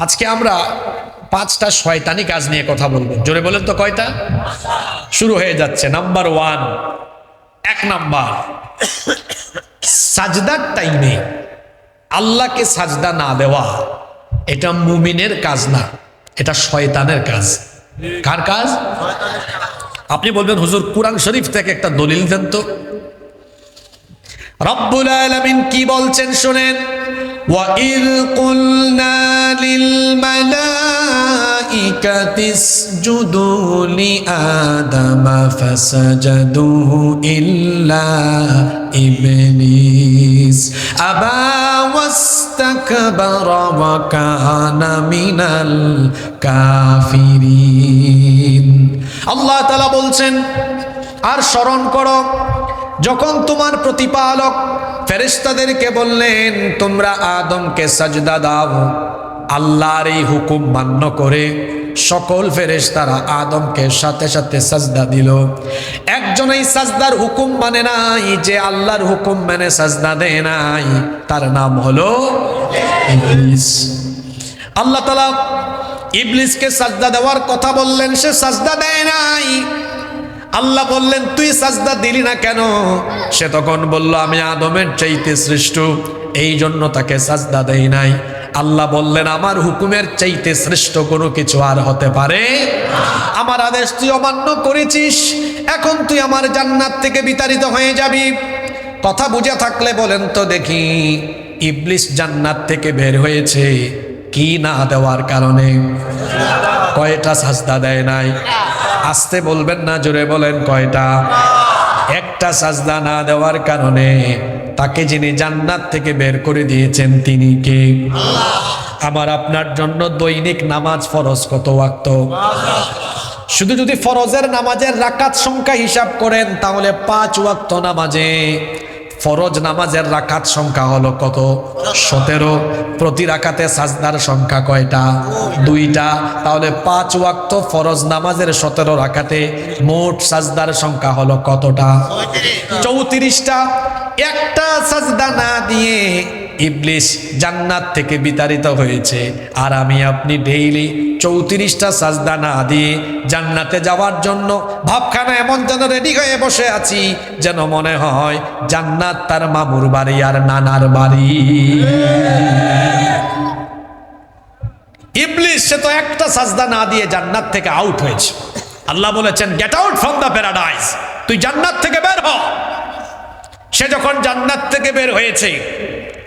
আজকে আমরা 5টা শয়তানি কাজ নিয়ে কথা বলবো। জোরে বলেন তো কয়টা? শুরু হয়ে যাচ্ছে। নাম্বার 1, 1 নাম্বার, সাজদার টাইমে আল্লাহকে সাজদা না দেওয়া, এটা মুমিনের কাজ না, এটা শয়তানের কাজ। কার কাজ? আপনি বলবেন হুজুর কুরআন শরীফ থেকে একটা দলিল দেন তো। রব্বুল আলামিন কি বলছেন শুনেন, وَإِذْ قُلْنَا لِلْمَلَائِكَةِ اسْجُدُوا لِآدَمَ فَسَجَدُوا إِلَّا إِبْلِيسَ أَبَى وَاسْتَكْبَرَ وَكَانَ مِنَ الْكَافِرِينَ। আল্লাহ তাআলা বলছেন, আর স্মরণ করো যখন তোমার প্রতিপালক ফেরেশতাদেরকে বললেন তোমরা আদমকে সাজদা দাও, আল্লাহর এই হুকুম মান্য করে সকল ফেরেশতারা আদমকে সাথে সাথে সাজদা দিল। একজনই সাজদার হুকুম মানে নাই, যে আল্লাহর হুকুম মানে সাজদা দেয় নাই, তার নাম হলো ইবলিস। আল্লাহ তাআলা ইবলিসকে সাজদা দেওয়ার কথা বললেন, সে সাজদা দেয় নাই। আল্লাহ বললেন তুই সাজদা দিলি না কেন? সে তখন বলল আমি আদমের চাইতে শ্রেষ্ঠ, এই জন্য তাকে সাজদা দেই নাই। আল্লাহ বললেন আমার হুকুমের চাইতে শ্রেষ্ঠ কোনো কিছু আর হতে পারে? আমার আদেশ তুই অমান্য করেছিস, এখন তুই আমার জান্নাত থেকে বিতাড়িত হয়ে যাবি। কথা বুঝে থাকলে বলেন তো দেখি, ইবলিস জান্নাত থেকে বের হয়েছে কি না দেওয়ার কারণে? কয়টা সাজদা দেয় নাই? আসতে বলবেন না, জোরে বলেন কয়টা? একটা সাজদা না দেওয়ার কারণে তাকে যিনি জান্নাত থেকে বের করে দিয়েছেন তিনি কে? আমার আপনার জন্য দৈনিক নামাজ ফরজ কত ওয়াক্ত? শুধু যদি ফরজের নামাজের রাকাত সংখ্যা হিসাব করেন তাহলে 5 ওয়াক্ত নামাজে ফরজ নামাজের রাকাত সংখ্যা হলো কত? 17। প্রতি রাকাতে সাজদার সংখ্যা কয়টা? 2টা। তাহলে 5 ওয়াক্ত ফরজ নামাজের 17 রাকাতে মোট সাজদার সংখ্যা হলো কতটা? 34টা। একটা সাজদা না দিয়ে ইবলিস জান্নাত থেকে বিতাড়িত হয়েছে, আর আমি আপনি ডেইলি 34টা সাজদা না দিয়ে জান্নাতে যাওয়ার জন্য ভাবখানা এমন যেন রেডি হয়ে বসে আছি, যেন মনে হয় জান্নাত তার মামুর বাড়ি আর নানার বাড়ি। ইবলিস সে তো একটা সাজদা না দিয়ে জান্নাত থেকে আউট হয়েছে। আল্লাহ বলেছেন get out from the paradise, তুই জান্নাত থেকে বের হ। সে যখন জান্নাত থেকে বের হয়েছে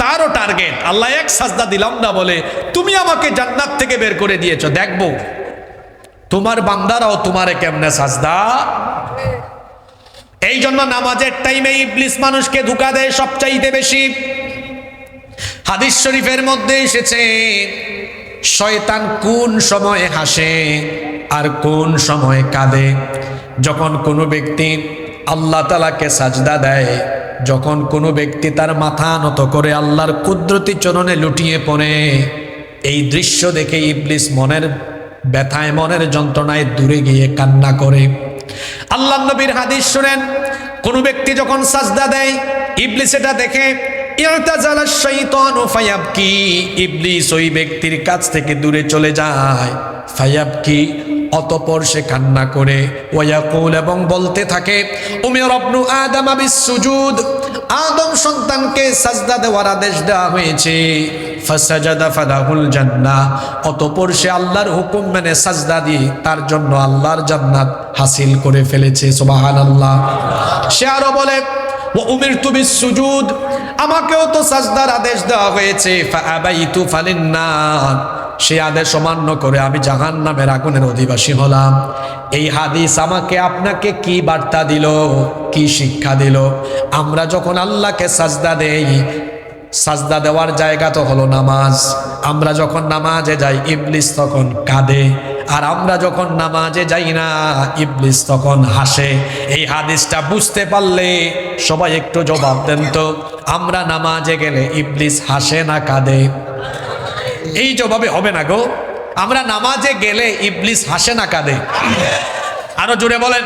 তারও টার্গেট, আল্লাহ এক সাজদা দিলাম না বলে তুমি আমাকে জান্নাত থেকে বের করে দিয়েছো, দেখবো তোমার বান্দারাও তোমারে কেমনে সাজদা। এই জন্য নামাজের টাইমে ইবলিস মানুষকে ধোঁকা দেয় সবচাইতে বেশি। হাদিস শরীফের মধ্যে এসেছে শয়তান কোন সময় হাসে আর কোন সময় কাঁদে? যখন কোনো ব্যক্তি আল্লাহ তাআলাকে সাজদা দেয়, যখন কোনো ব্যক্তি তার মাথা নত করে আল্লাহর কুদরতি চরণে লুটিয়ে পড়ে, এই দৃশ্য দেখে ইবলিস মনের ব্যথায় মনের যন্ত্রণায় দূরে গিয়ে কান্না করে। আল্লাহ নবীর হাদিস শুনেন, কোনো ব্যক্তি যখন সাজদা দেয় ইবলিস এটা দেখে ইরতাজালা শাইতানু ফায়াবকি, ইবলিস ওই ব্যক্তির কাছ থেকে দূরে চলে যায়। ফায়াবকি, অতঃপর সে কান্না করে, ওয়ায়াকুল, এবং বলতে থাকে উমির ইবনু আদম বিসসুজুদ, আদম সন্তানকে সাজদা দেওয়ার আদেশ দেওয়া হয়েছে। ফাসাজাদা ফালাহুল জান্নাহ, অতঃপর সে আল্লাহর হুকুম মেনে সাজদা দিয়ে তার জন্য আল্লাহর জান্নাত হাসিল করে ফেলেছে। সুবহানাল্লাহ। সে আরো বলে ওয়া উমিরতু বিসসুজুদ, আমাকেও তো সাজদার আদেশ দেওয়া হয়েছে। ফাআবাইতু ফালিন্নার, সে আদেশ অমান্য করে আমি জাহান্নামের আগুনের অধিবাসী হলাম। এই হাদিস আমাকে আপনাকে কি বার্তা দিল, কি শিক্ষা দিল? আমরা যখন আল্লাহকে সাজদা দেই, সাজদা দেওয়ার জায়গা তো হলো নামাজ। আমরা যখন নামাজে যাই ইবলিস তখন কাঁদে, আর আমরা যখন নামাজে যাই না ইবলিস তখন হাসে। এই হাদিসটা বুঝতে পারলে সবাই একটু জবাব দেন তো, আমরা নামাজে গেলে ইবলিস হাসে না কাঁদে? এই জবাবে হবে না গো। আমরা নামাজে গেলে ইবলিস হাসে না কাঁদে? আরো জোরে বলেন।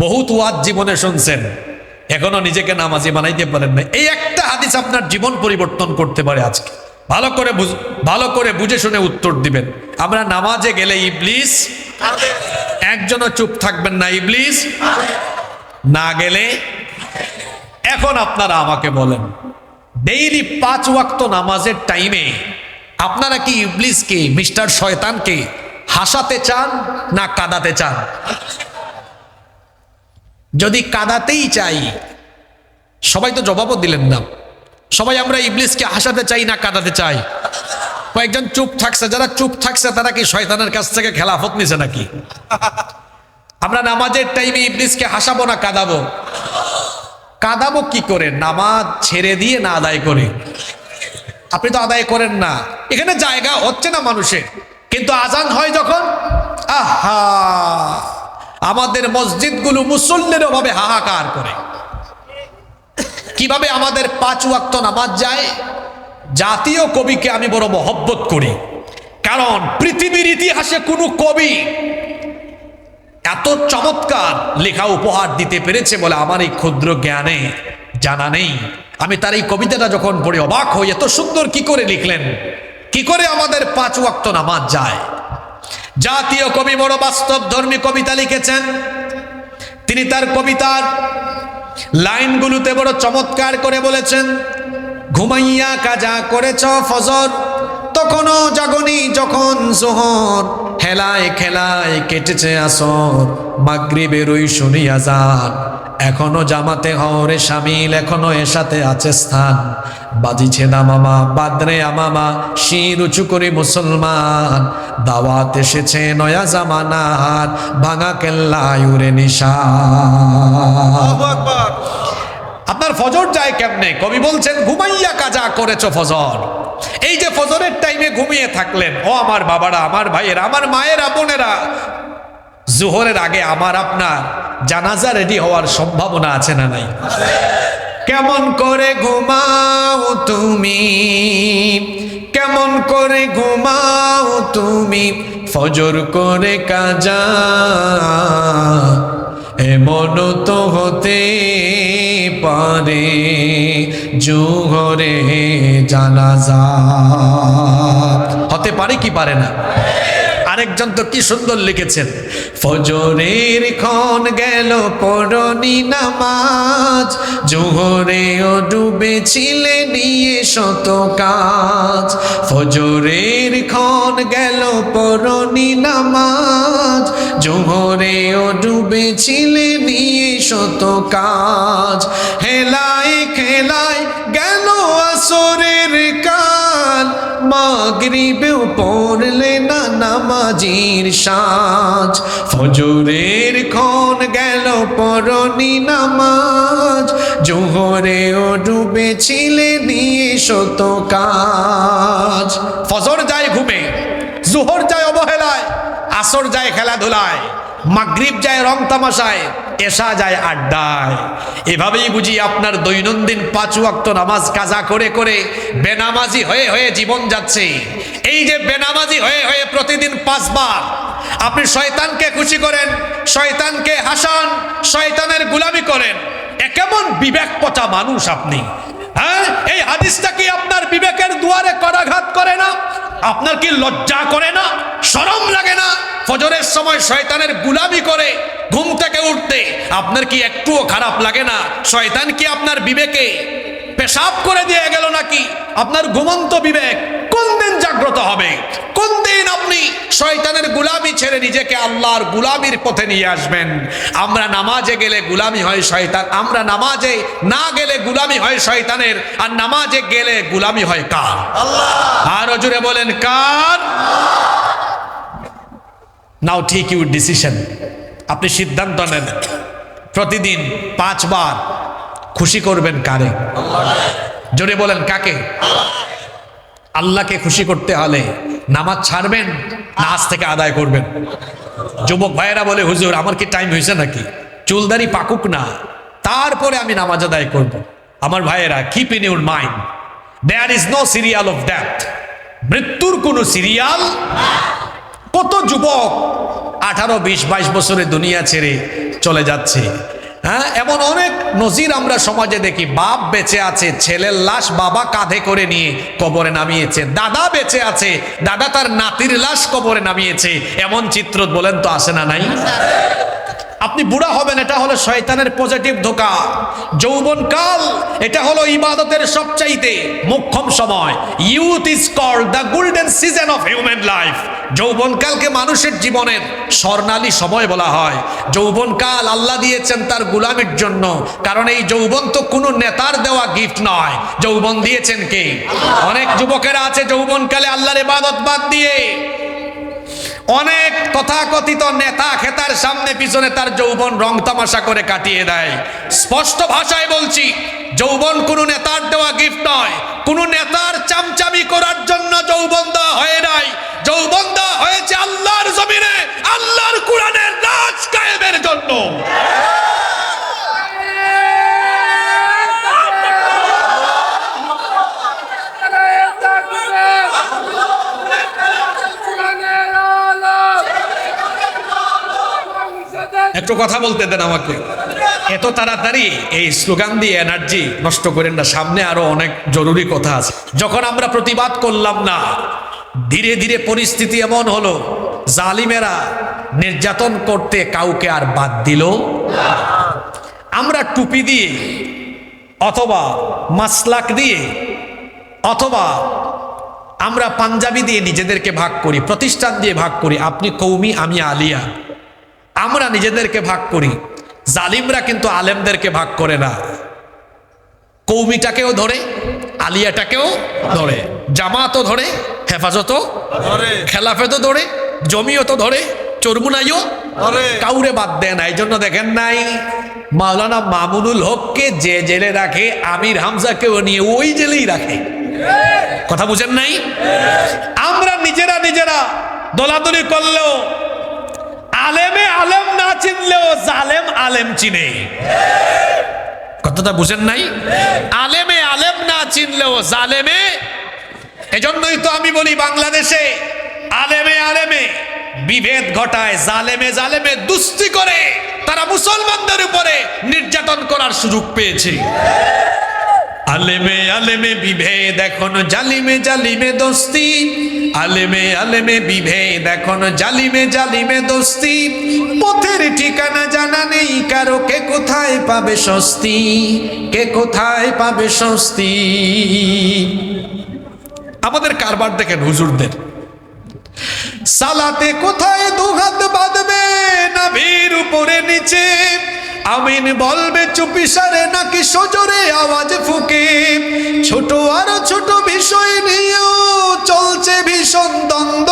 বহুত ওয়াজ জীবনে শুনছেন, এখনো নিজেকে নামাজি বানাইতে পারেন না। এই একটা হাদিস আপনার জীবন পরিবর্তন করতে পারে আজকে। ভালো করে বুঝে শুনে উত্তর দিবেন। আমরা নামাজে গেলে ইবলিস, একজনও চুপ থাকবেন না, ইবলিস না গেলে। এখন আপনারা আমাকে বলেন, ডেইলি 5 ওয়াক্ত নামাজের টাইমে আপনারা কি ইবলিসকে, মিস্টার শয়তানকে হাসাতে চান না কাঁদাতে চান? যদি কাঁদাতেই চাই, সবাই তো জবাবও দিলেন না। সবাই আমরা ইবলিসকে হাসাতে চাই না কাঁদাতে চাই? কয়েকজন চুপ থাকছে, যারা চুপ থাকছে তারা কি শয়তানের কাছ থেকে খেলাফত নিছে নাকি? আমরা নামাজের টাইমে ইবলিসকে হাসাবো না কাঁদাবো? কাঁদাবো কি করে? নামাজ ছেড়ে দিয়ে না আদায় করে। আপনি তো আদায় করেন না, এখানে জায়গা হচ্ছে না মানুষের, কিন্তু আজান হয় যখন, আহা, আমাদের মসজিদগুলো মুসল্লির অভাবে হাহাকার করে। কিভাবে আমাদের 5 ওয়াক্ত নামাজ যায়? জাতীয় কবিকে আমি বড় মহব্বত করি, কারণ পৃথিবীর ইতিহাসে কোনো কবি এত চমৎকার লেখা উপহার দিতে পেরেছে বলে আমার এই ক্ষুদ্র জ্ঞানে জানা নেই। আমি তার এই কবিতাটা যখন পড়ে অবাক হই, এত সুন্দর কি করে লিখলেন, কি করে আমাদের 5 ওয়াক্ত নামাজ যায়। জাতীয় কবি বড় বাস্তবধর্মী কবিতা লিখেছেন। তিনি তার কবিতার লাইনগুলোতে বড় চমৎকার করে বলেছেন, ঘুমাইয়া কাজা করেছ ফজর, তখনও জাগনি যখন জোহর, হেলায় খেলায় কেটেছে আসর, মাগরিবের ওই শুনি আজান, এখনো জামাতে হরে শামিল, এখনো এসাতে আছে স্থান, বাজিছে দামামা বাদরে আমামা, শির উঁচু করে মুসলমান, দাওয়াত এসেছে নয়া জামানার, ভাঙা কেল্লায় উড়ে নিশান। আপনার ফজর যায় কেমনে? কবি বলছেন, ঘুমাইয়া কাজা করেছ ফজর। এই যে ফজরের টাইমে ঘুমিয়ে থাকলেন, ও আমার বাবারা, আমার ভাইয়েরা, আমার মায়েরা, বোনেরা, জোহরের আগে আমার আপনার জানাজা রেডি হওয়ার সম্ভাবনা আছে না নাই? কেমন করে ঘুমাও তুমি, কেমন করে ঘুমাও তুমি, ফজর করে কাজা, এমন তো হতে পারে জোহরে জানাজা। হতে পারে কি পারে না? আরেকজন তো কি সুন্দর লিখেছেন, ফজরের ক্ষণ গেল পড়নি নামাজ, জোহরেও ডুবেছিলে নিয়ে শত কাজ, ফজরের ক্ষণ গেল পড়নি নামাজ, জোহরেও ডুবেছিলে নিয়ে শত কাজ, হেলায় খেলায় গেল আসরের কাল, মাগরিবেও পড়লে না নামাজির সাজ, ফজরের ক্ষণ গেল পড়নি নামাজ, জোহরেও ডুবেছিলে নিয়ে শত কাজ। ফজর যায় ঘুমে, জোহর যায় অবহেলায়, আসর যায় খেলাধুলায়, মাগরিব যায় রং তামাশায়, এশা যায় আড্ডায়। এভাবেই বুঝি আপনার দৈনন্দিন 5 ওয়াক্ত নামাজ কাজা করে করে বেনামাজি হয়ে হয়ে জীবন যাচ্ছে। এই যে বেনামাজি হয়ে হয়ে প্রতিদিন 5 বার আপনি শয়তানকে খুশি করেন, শয়তানকে হাসান, শয়তানের গোলামি করেন, এ কেমন বিবেক পচা মানুষ আপনি? হ্যাঁ, এই হাদিসটা কি আপনার বিবেকের দুয়ারে করাঘাত করে না? আপনার কি লজ্জা করে না? শরম লাগে না? ফজরের সময় শয়তানের গোলামি করে ঘুম থেকে উঠতে আপনার কি একটুও খারাপ লাগে না? শয়তান কি আপনার বিবেকে পেশাব করে দিয়ে গেল নাকি? আপনার ঘুমন্ত বিবেক কোন দিন জাগ্রত হবে? কোন দিন আপনি শয়তানের গোলামি ছেড়ে নিজেকে আল্লাহর গোলামির পথে নিয়ে আসবেন? আমরা নামাজে গেলে গোলামি হয় শয়তান, আমরা নামাজে না গেলে গোলামি হয় শয়তানের, আর নামাজে গেলে গোলামি হয় কার? আল্লাহ। আরো জোরে বলেন, কার? নাও টেক ইউর ডিসিশন। আপনি সিদ্ধান্ত নেন, প্রতিদিন 5 বার খুশি করবেন কারে? জোরে বলেন, কাকে? আল্লাহকে খুশি করতে হলে নামাজ ছাড়বেন না আজ থেকে আদায় করবেন? যুবক ভাইয়েরা বলে, হুজুর আমার কি টাইম হয়েছে নাকি, চুলদারি পাকুক না তারপরে আমি নামাজ আদায় করব। আমার ভাইয়েরা, keep in your mind, there is no serial of death. মৃত্যুর কোনো সিরিয়াল। কত যুবক 18, 20, 22 বছরে দুনিয়া ছেড়ে চলে যাচ্ছে। হ্যাঁ, এমন অনেক নজির আমরা সমাজে দেখি। বাপ বেঁচে আছে, ছেলের লাশ বাবা কাঁধে করে নিয়ে কবরে নামিয়েছে। দাদা বেঁচে আছে, দাদা তার নাতির লাশ কবরে নামিয়েছে। এমন চিত্র বলেন তো আসে না নাই? আপনি বুড়া হবেন, এটা হলো শয়তানের পজিটিভ ধোঁকা। যৌবনকাল, এটা হলো ইবাদতের সবচাইতে মোক্ষম সময়। Youth is called the golden season of human life. যৌবনকালকে মানুষের জীবনের স্বর্ণালী সময় বলা হয়। যৌবনকাল আল্লাহ দিয়েছেন তার গোলামের জন্য, কারণ এই যৌবন তো কোনো নেতার দেওয়া গিফট নয়। যৌবন দিয়েছেন কে? অনেক যুবকেরা আছে যৌবনকালে আল্লাহর ইবাদত বাদ দিয়ে অনেক তথাকথিত নেতা খেতার সামনে পিছনে তার যৌবন রং তামাশা করে কাটিয়ে দেয়। স্পষ্ট ভাষায় বলছি, যৌবন কোনো নেতার দেওয়া গিফট নয়। কোনো নেতার চামচামি করার জন্য যৌবন দেওয়া হয় নাই। যৌবন দেওয়া হয়েছে আল্লাহর জমিনে আল্লাহর কোরআনের রাজ কায়েমের জন্য। একটু কথা বলতে দেন আমাকে। এত তাড়াতাড়ি এই স্লোগান দিয়ে এনার্জি নষ্ট করেন না, সামনে আরো অনেক জরুরি কথা আছে। যখন আমরা প্রতিবাদ করলাম না, ধীরে ধীরে পরিস্থিতি এমন হলো, জালিমেরা নির্যাতন করতে কাউকে আর বাদ দিল। আমরা টুপি দিয়ে অথবা মাসলাক দিয়ে অথবা আমরা পাঞ্জাবি দিয়ে নিজেদেরকে ভাগ করি, প্রতিষ্ঠান দিয়ে ভাগ করি। আপনি কৌমি, আমি আলিয়া, আমরা নিজেদেরকে ভাগ করি। জালিমরা কিন্তু আলেমদেরকে ভাগ করে না। কৌমিটাকেও ধরে, আলিয়াটাকেও ধরে, জামাতও ধরে, হেফাজতও ধরে, খেলাফেতও ধরে, জমিয়তও ধরে, চরমুনাইও ধরে, কাউরে বাদ দেয় না। এই জন্য দেখেন নাই মাওলানা মামুনুল হককে যে জেলে রাখে, আমির হামজাকেও নিয়ে ওই জেলেই রাখে। কথা বুঝেন নাই? আমরা নিজেরা দলাদলি করলেও আলেমে আলেম না চিনলেও জালেম আলেম চিনে। কথাটা বুঝেন নাই? আলেমে আলেম না চিনলেও জালেমে। এজন্যই তো আমি বলি, বাংলাদেশে আলেমে আলেমে বিভেদ ঘটায়, জালেমে জালেমে দুস্তি করে তারা মুসলমানদের উপরে নির্যাতন করার সুযোগ পেয়েছে। আলেমে আলেমে বিভেদ এখন জালিমে জালিমে দোস্তি। আলেমে আলেমে বিভেদ এখন জালিমে জালিমে দোস্তি। পথের ঠিকানা জানা নেই কারো, কে কোথায় পাবে স্বস্তি, কে কোথায় পাবে স্বস্তি। আমাদের কারবার দেখেন হুজুরদের, সালাতে কোথায় দুহাত বাঁধবে নাভির উপরে নিচে, আমিন বলবে চুপিসারে নাকি সজোরে আওয়াজ ফুকে। ছোট আর ছোট বিষয় নিয়েও চলছে ভীষণ দ্বন্দ্ব,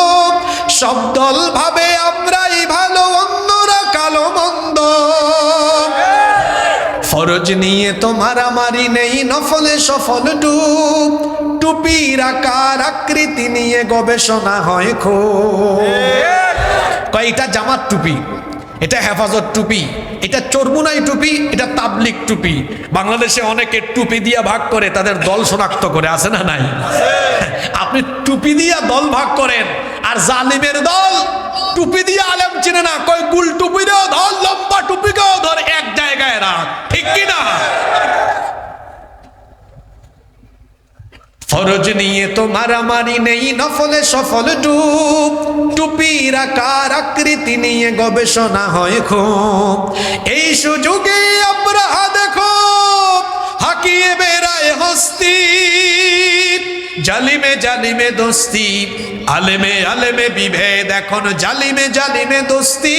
সব দল ভাবে আমরাই ভালো, অন্যরা কালো মন্দ। ফরজ নিয়ে তো মারামারি নেই, নফলে সফল ডুব। টুপির আকার আকৃতি নিয়ে গবেষণা হয় খুব। কয়টা জামাত টুপি, এটা হেফাজত টুপি, এটা চরমুনাই টুপি, এটা তাবলিগ টুপি। বাংলাদেশে অনেকে টুপি দিয়া ভাগ করে তাদের দল শনাক্ত করে, আছে না নাই? আপনি টুপি দিয়া দল ভাগ করেন, আর জালিমের দল টুপি দিয়া আলেম চিনে না। কই গুল টুপিরেও ধর, লম্বা টুপিকেও ধর, এক জায়গায় রাখ, ঠিক কিনা? ফরজ নিয়ে তো মারামারি নেই, নফলে সফল ডুব। টুপির আকার আকৃতি নিয়ে গবেষণা হয় খুব। এই সুযোগে আমরা দেখো হাকিয়ে বেড়ায় হস্তি। জালিমে জালিমে দোস্তি, আলেমে আলেমে বিভেদ এখন জালিমে জালিমে দোস্তি।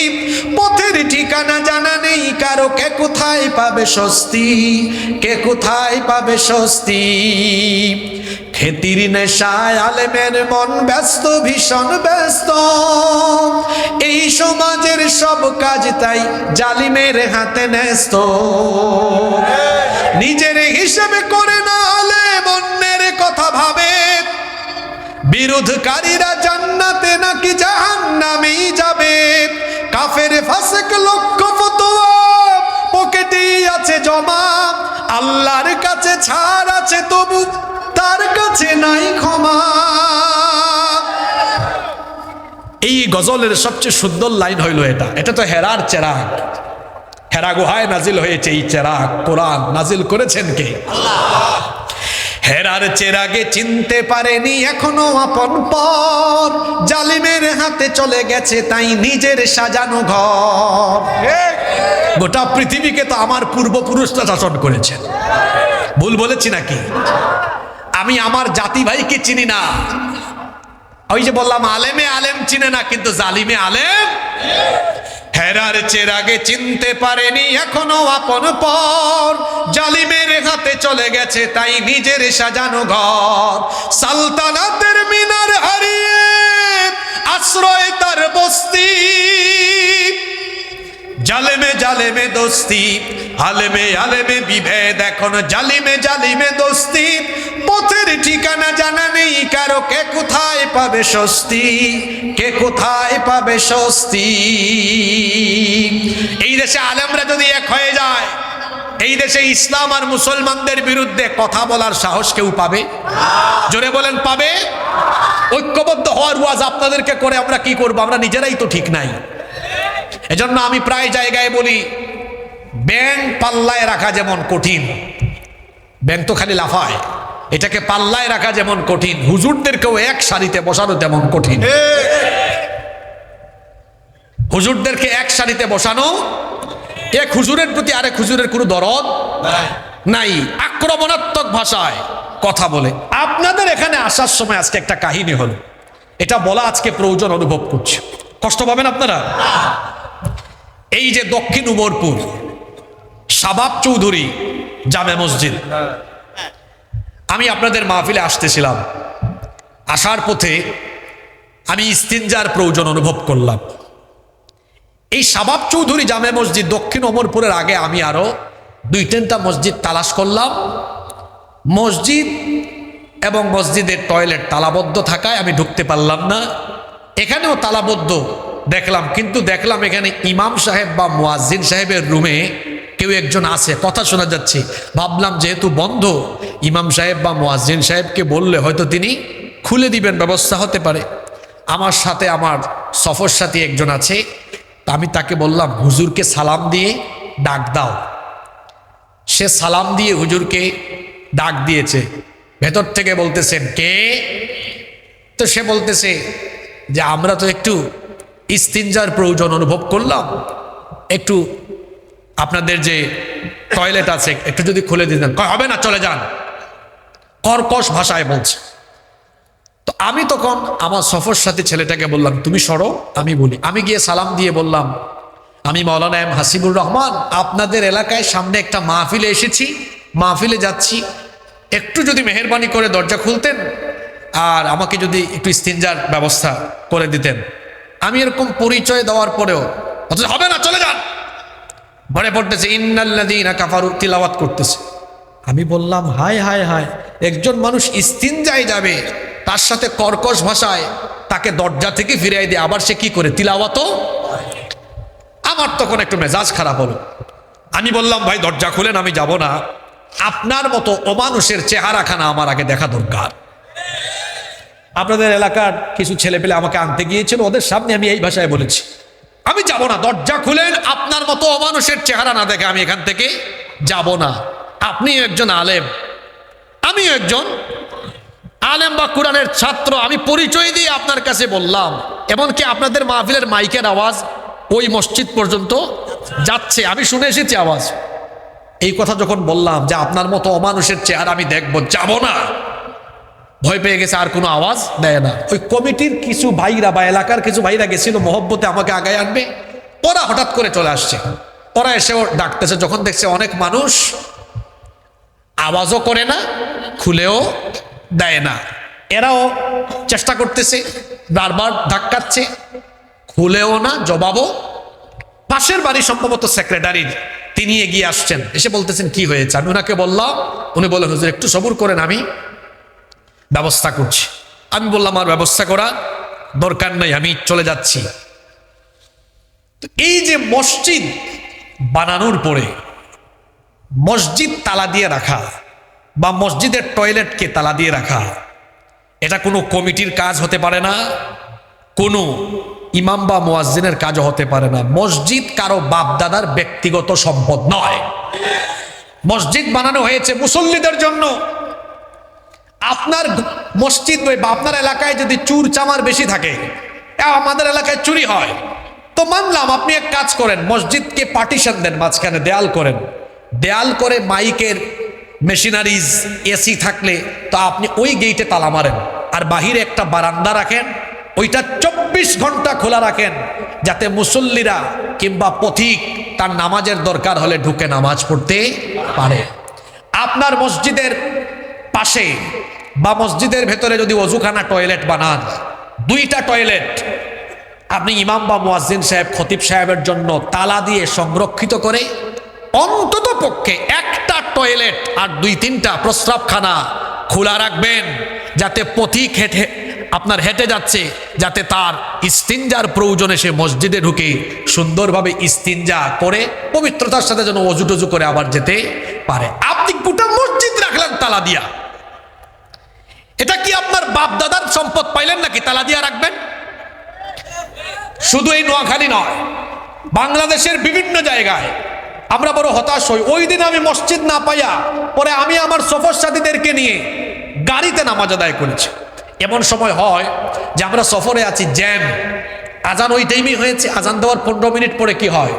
পথের ঠিকানা জানা নেই কারো, কে কোথায় পাবে স্বস্তি, কে কোথায় পাবে স্বস্তি। খেতির নেশায় আলেমের মন ব্যস্ত, ভীষণ ব্যস্ত। এই সমাজের সব কাজ তাই জালিমের হাতে ন্যস্ত। নিজের হিসেবে করে না আলেম, অন্যের কথা ভাবে। বিরোধকারীরা জান্নাতে নাকি জাহান্নামেই যাবে। কাফের ফাসিক লক্ষ ফতোয়া পকেটেই আছে জমা। আল্লাহর কাছে ছাড় আছে তবু তার কাছে নাই ক্ষমা। এই গজলের সবচেয়ে সুন্দর লাইন হইল এটা। এটা তো হেরার চেরাগ। হেরা গুহায় নাজিল হয়েছে এই চেরাগ, কোরআন নাজিল করেছেন কে? আল্লাহ। হেরার চেরাগে চিনতে পারেনি এখনো আপন পর, জালিমের হাতে চলে গেছে তাই নিজের সাজানো ঘর। গোটা পৃথিবীকে তো আমার পূর্বপুরুষরা শাসন করেছেন, ভুল বলেছি নাকি? আমি আমার জাতি ভাইকে চিনি না। ওই যে বললাম আলেমে আলেম চিনে না, কিন্তু জালিমে আলেম। হেরার চেরাগে চিনতে পারেনি এখনো আপন পর, জালিমের হাতে চলে গেছে তাই নিজের সাজানো ঘর। সালতানাতের মিনার হারিয়ে আশ্রয় তার বস্তি, জালেমে জালেমে দোস্তি, আলেমে আলেমে বিভেদ, এখন জালিমে জালিমে দোস্তি। পথের ঠিকানা জানা নেই কারো, কে কোথায় পাবে স্বস্তি, কে কোথায় পাবে স্বস্তি। এই দেশে আলেমরা যদি এক হয়ে যায়, এই দেশে ইসলাম আর মুসলমানদের বিরুদ্ধে কথা বলার সাহস কেউ পাবে? জোরে বলেন পাবে? ঐক্যবদ্ধ হওয়ার ওয়াজ আপনাদেরকে করে আমরা কি করব? আমরা নিজেরাই তো ঠিক নাই। এজন্য আমি প্রায় জায়গায় বলি, ব্যাঙ পাল্লায় রাখা যেমন কঠিন, ব্যাঙ তো খালি লাফায়, এটাকে পাল্লায় রাখা যেমন কঠিন, হুজুরদেরকেও এক সারিতে বসানো তেমন কঠিন। হুজুরদেরকে এক সারিতে বসানো, এক হুজুরের প্রতি আরেক হুজুরের কোনো দরদ নাই, আক্রমণাত্মক ভাষায় কথা বলে। আপনাদের এখানে আসার সময় আজকে একটা কাহিনী হলো, এটা বলা আজকে প্রয়োজন অনুভব করছে। কষ্ট পাবেন আপনারা? এই যে দক্ষিণ উমরপুর শাবাব চৌধুরী জামে মসজিদ, আমি আপনাদের মাহফিলে আসতেছিলাম, আসার পথে আমি ইস্তিনজার প্রয়োজন অনুভব করলাম। এই শাবাব চৌধুরী জামে মসজিদ দক্ষিণ উমরপুরের আগে আমি আরো 2-3টা মসজিদ তালাশ করলাম। মসজিদ এবং মসজিদের টয়লেট তালাবদ্ধ থাকায় আমি ঢুকতে পারলাম না। এখানেও তালাবদ্ধ দেখলাম, কিন্তু দেখলাম এখানে ইমাম সাহেব বা মুয়াজ্জিন সাহেবের রুমে কেউ একজন আছে, কথা শোনা যাচ্ছে। ভাবলাম যেহেতু বন্ধ, ইমাম সাহেব বা মুয়াজ্জিন সাহেবকে বললে হয়তো তিনি খুলে দিবেন, ব্যবস্থা হতে পারে। আমার সাথে আমার সফর সাথী একজন আছে, আমি তাকে বললাম হুজুরকে সালাম দিয়ে ডাক দাও। সে সালাম দিয়ে হুজুরকে ডাক দিয়েছে, ভেতর থেকে বলতেছেন কে? তো সে বলতেছে যে আমরা তো একটু ইস্তিনজার প্রয়োজন অনুভব করলাম, একটু আপনাদের যে টয়লেট আছে একটু যদি খুলে দিতেন। হবে না, চলে যান, কর্কশ ভাষায় বলছে। তো আমি তখন আমার সফর সাথী ছেলেটাকে বললাম তুমি সরো, আমি বলি। আমি গিয়ে সালাম দিয়ে বললাম আমি মাওলানা এম হাসিবুর রহমান, আপনাদের এলাকায় সামনে একটা মাহফিলে এসেছি, মাহফিলে যাচ্ছি, একটু যদি মেহেরবানি করে দরজা খুলতেন আর আমাকে যদি একটু ইস্তিনজার ব্যবস্থা করে দিতেন। আমি এরকম পরিচয় দেওয়ার পরেও অথচ হবে না, চলে যান, ভরে পড়তেছে ইন্নাল্লাযীনা কাফারু, তিলাওয়াত করতেছে। আমি বললাম হায় হায় হায়, একজন মানুষ ইস্তিনজায় যাবে, তার সাথে কর্কশ ভাষায় তাকে দরজা থেকে ফিরিয়ে দিয়ে আবার সে কি করে তিলাওয়াতও। আমার তখন একটু মেজাজ খারাপ হলো। আমি বললাম ভাই দরজা খুলেন, আমি যাব না, আপনার মতো অমানুষের চেহারাখানা আমার আগে দেখা দরকার। আপনাদের এলাকার কিছু ছেলে পেলে আমাকে আনতে গিয়েছিল, ওদের সামনে আমি এই ভাষায় বলেছি আমি যাব না, দরজা খুলেন, আপনার মতো অমানুষের চেহারা না দেখে আমি এখান থেকে যাব না। আপনিও একজন আলেম, আমিও একজন আলেম বা কোরআনের ছাত্র, আমি পরিচয় দিয়ে আপনার কাছে বললাম। এমনকি আপনাদের মাহফিলের মাইকের আওয়াজ ওই মসজিদ পর্যন্ত যাচ্ছে, আমি শুনে এসেছি আওয়াজ। এই কথা যখন বললাম যে আপনার মতো অমানুষের চেহারা আমি দেখবো, যাব না, ভয় পেয়ে গেছে, আর কোনো আওয়াজ দেয় না। ওই কমিটির কিছু ভাইরা বা এলাকার কিছু ভাইরা গেছিল মহব্বতে আমাকে আগায় আনবে, ওরা হঠাৎ করে চলে আসছে। ওরা এসেও ডাকতেছে, যখন দেখছে অনেক মানুষ, আওয়াজও করে না, খুলেও দেয় না, এরাও চেষ্টা করতেছে, বারবার ধাক্কাচ্ছে, খুলেও না, জবাবও। পাশের বাড়ি সম্ভবত সেক্রেটারির, তিনি এগিয়ে আসছেন, এসে বলতেছেন কি হয়েছে। আমি ওনাকে বললাম, উনি বললেন হুজুর একটু সবুর করেন, আমি ব্যবস্থা করছি। আমি বললাম আর ব্যবস্থা করা দরকার নাই, আমি চলে যাচ্ছি। তো এই যে মসজিদ বানানোর পরে মসজিদ তালা দিয়ে রাখা বা মসজিদের টয়লেটকে তালা দিয়ে রাখা, এটা কোনো কমিটির কাজ হতে পারে না, কোনো ইমাম বা মুয়াজ্জিনের কাজও হতে পারে না। মসজিদ কারো বাপ দাদার ব্যক্তিগত সম্পদ নয়। মসজিদ বানানো হয়েছে মুসল্লিদের জন্য। আপনার মসজিদ বা আপনার এলাকায় যদি চুর চামার বেশি থাকে, আমাদের এলাকায় চুরি হয়, তো মানলাম আপনি এক কাজ করেন, মসজিদকে পার্টিশন দেন, মাঝখানে দেয়াল করেন, দেয়াল করে মাইকের মেশিনারিজ এসি থাকলে তো আপনি ওই গেটে তালা মারেন, আর বাহিরে একটা বারান্দা রাখেন, ওইটা 24 ঘন্টা খোলা রাখেন, যাতে মুসল্লিরা কিংবা পথিক তার নামাজের দরকার হলে ঢুকে নামাজ পড়তে পারে। আপনার মসজিদের পাশে বা মসজিদের ভেতরে যদি ওযুখানা টয়লেট বানান, 2টা টয়লেট আপনি ইমাম বা মুয়াজ্জিন সাহেব খতিব সাহেবের জন্য তালা দিয়ে সংরক্ষিত করে অন্তত পক্ষে একটা টয়লেট আর 2-3টা প্রস্রাবখানা খোলা রাখবেন, যাতে পথিক হেঁটে যাচ্ছে, যাতে তার ইস্তিনজার প্রয়োজনে সে মসজিদে ঢুকে সুন্দরভাবে ইস্তিনজা করে পবিত্রতার সাথে যেন ওযু টজু করে আবার যেতে পারে। আপনি গোটা মসজিদ রাখলেন তালা দিয়া, এটা কি আপনার বাপ দাদার সম্পদ পাইলেন নাকি তালা দিয়া রাখবেন? শুধু এই নোয়াখালী নয়, বাংলাদেশের বিভিন্ন জায়গায় আমরা বড় হতাশ হই। ওই দিন আমি মসজিদ না পাইয়া পরে আমি আমার সফর সাথীদেরকে নিয়ে গাড়িতে নামাজ আদায় করেছি। এমন সময় হয় যে আমরা সফরে আছি, জ্যাম, আজান ওই টাইমই হয়েছে, আজান দেওয়ার 15 মিনিট পরে কি হয়,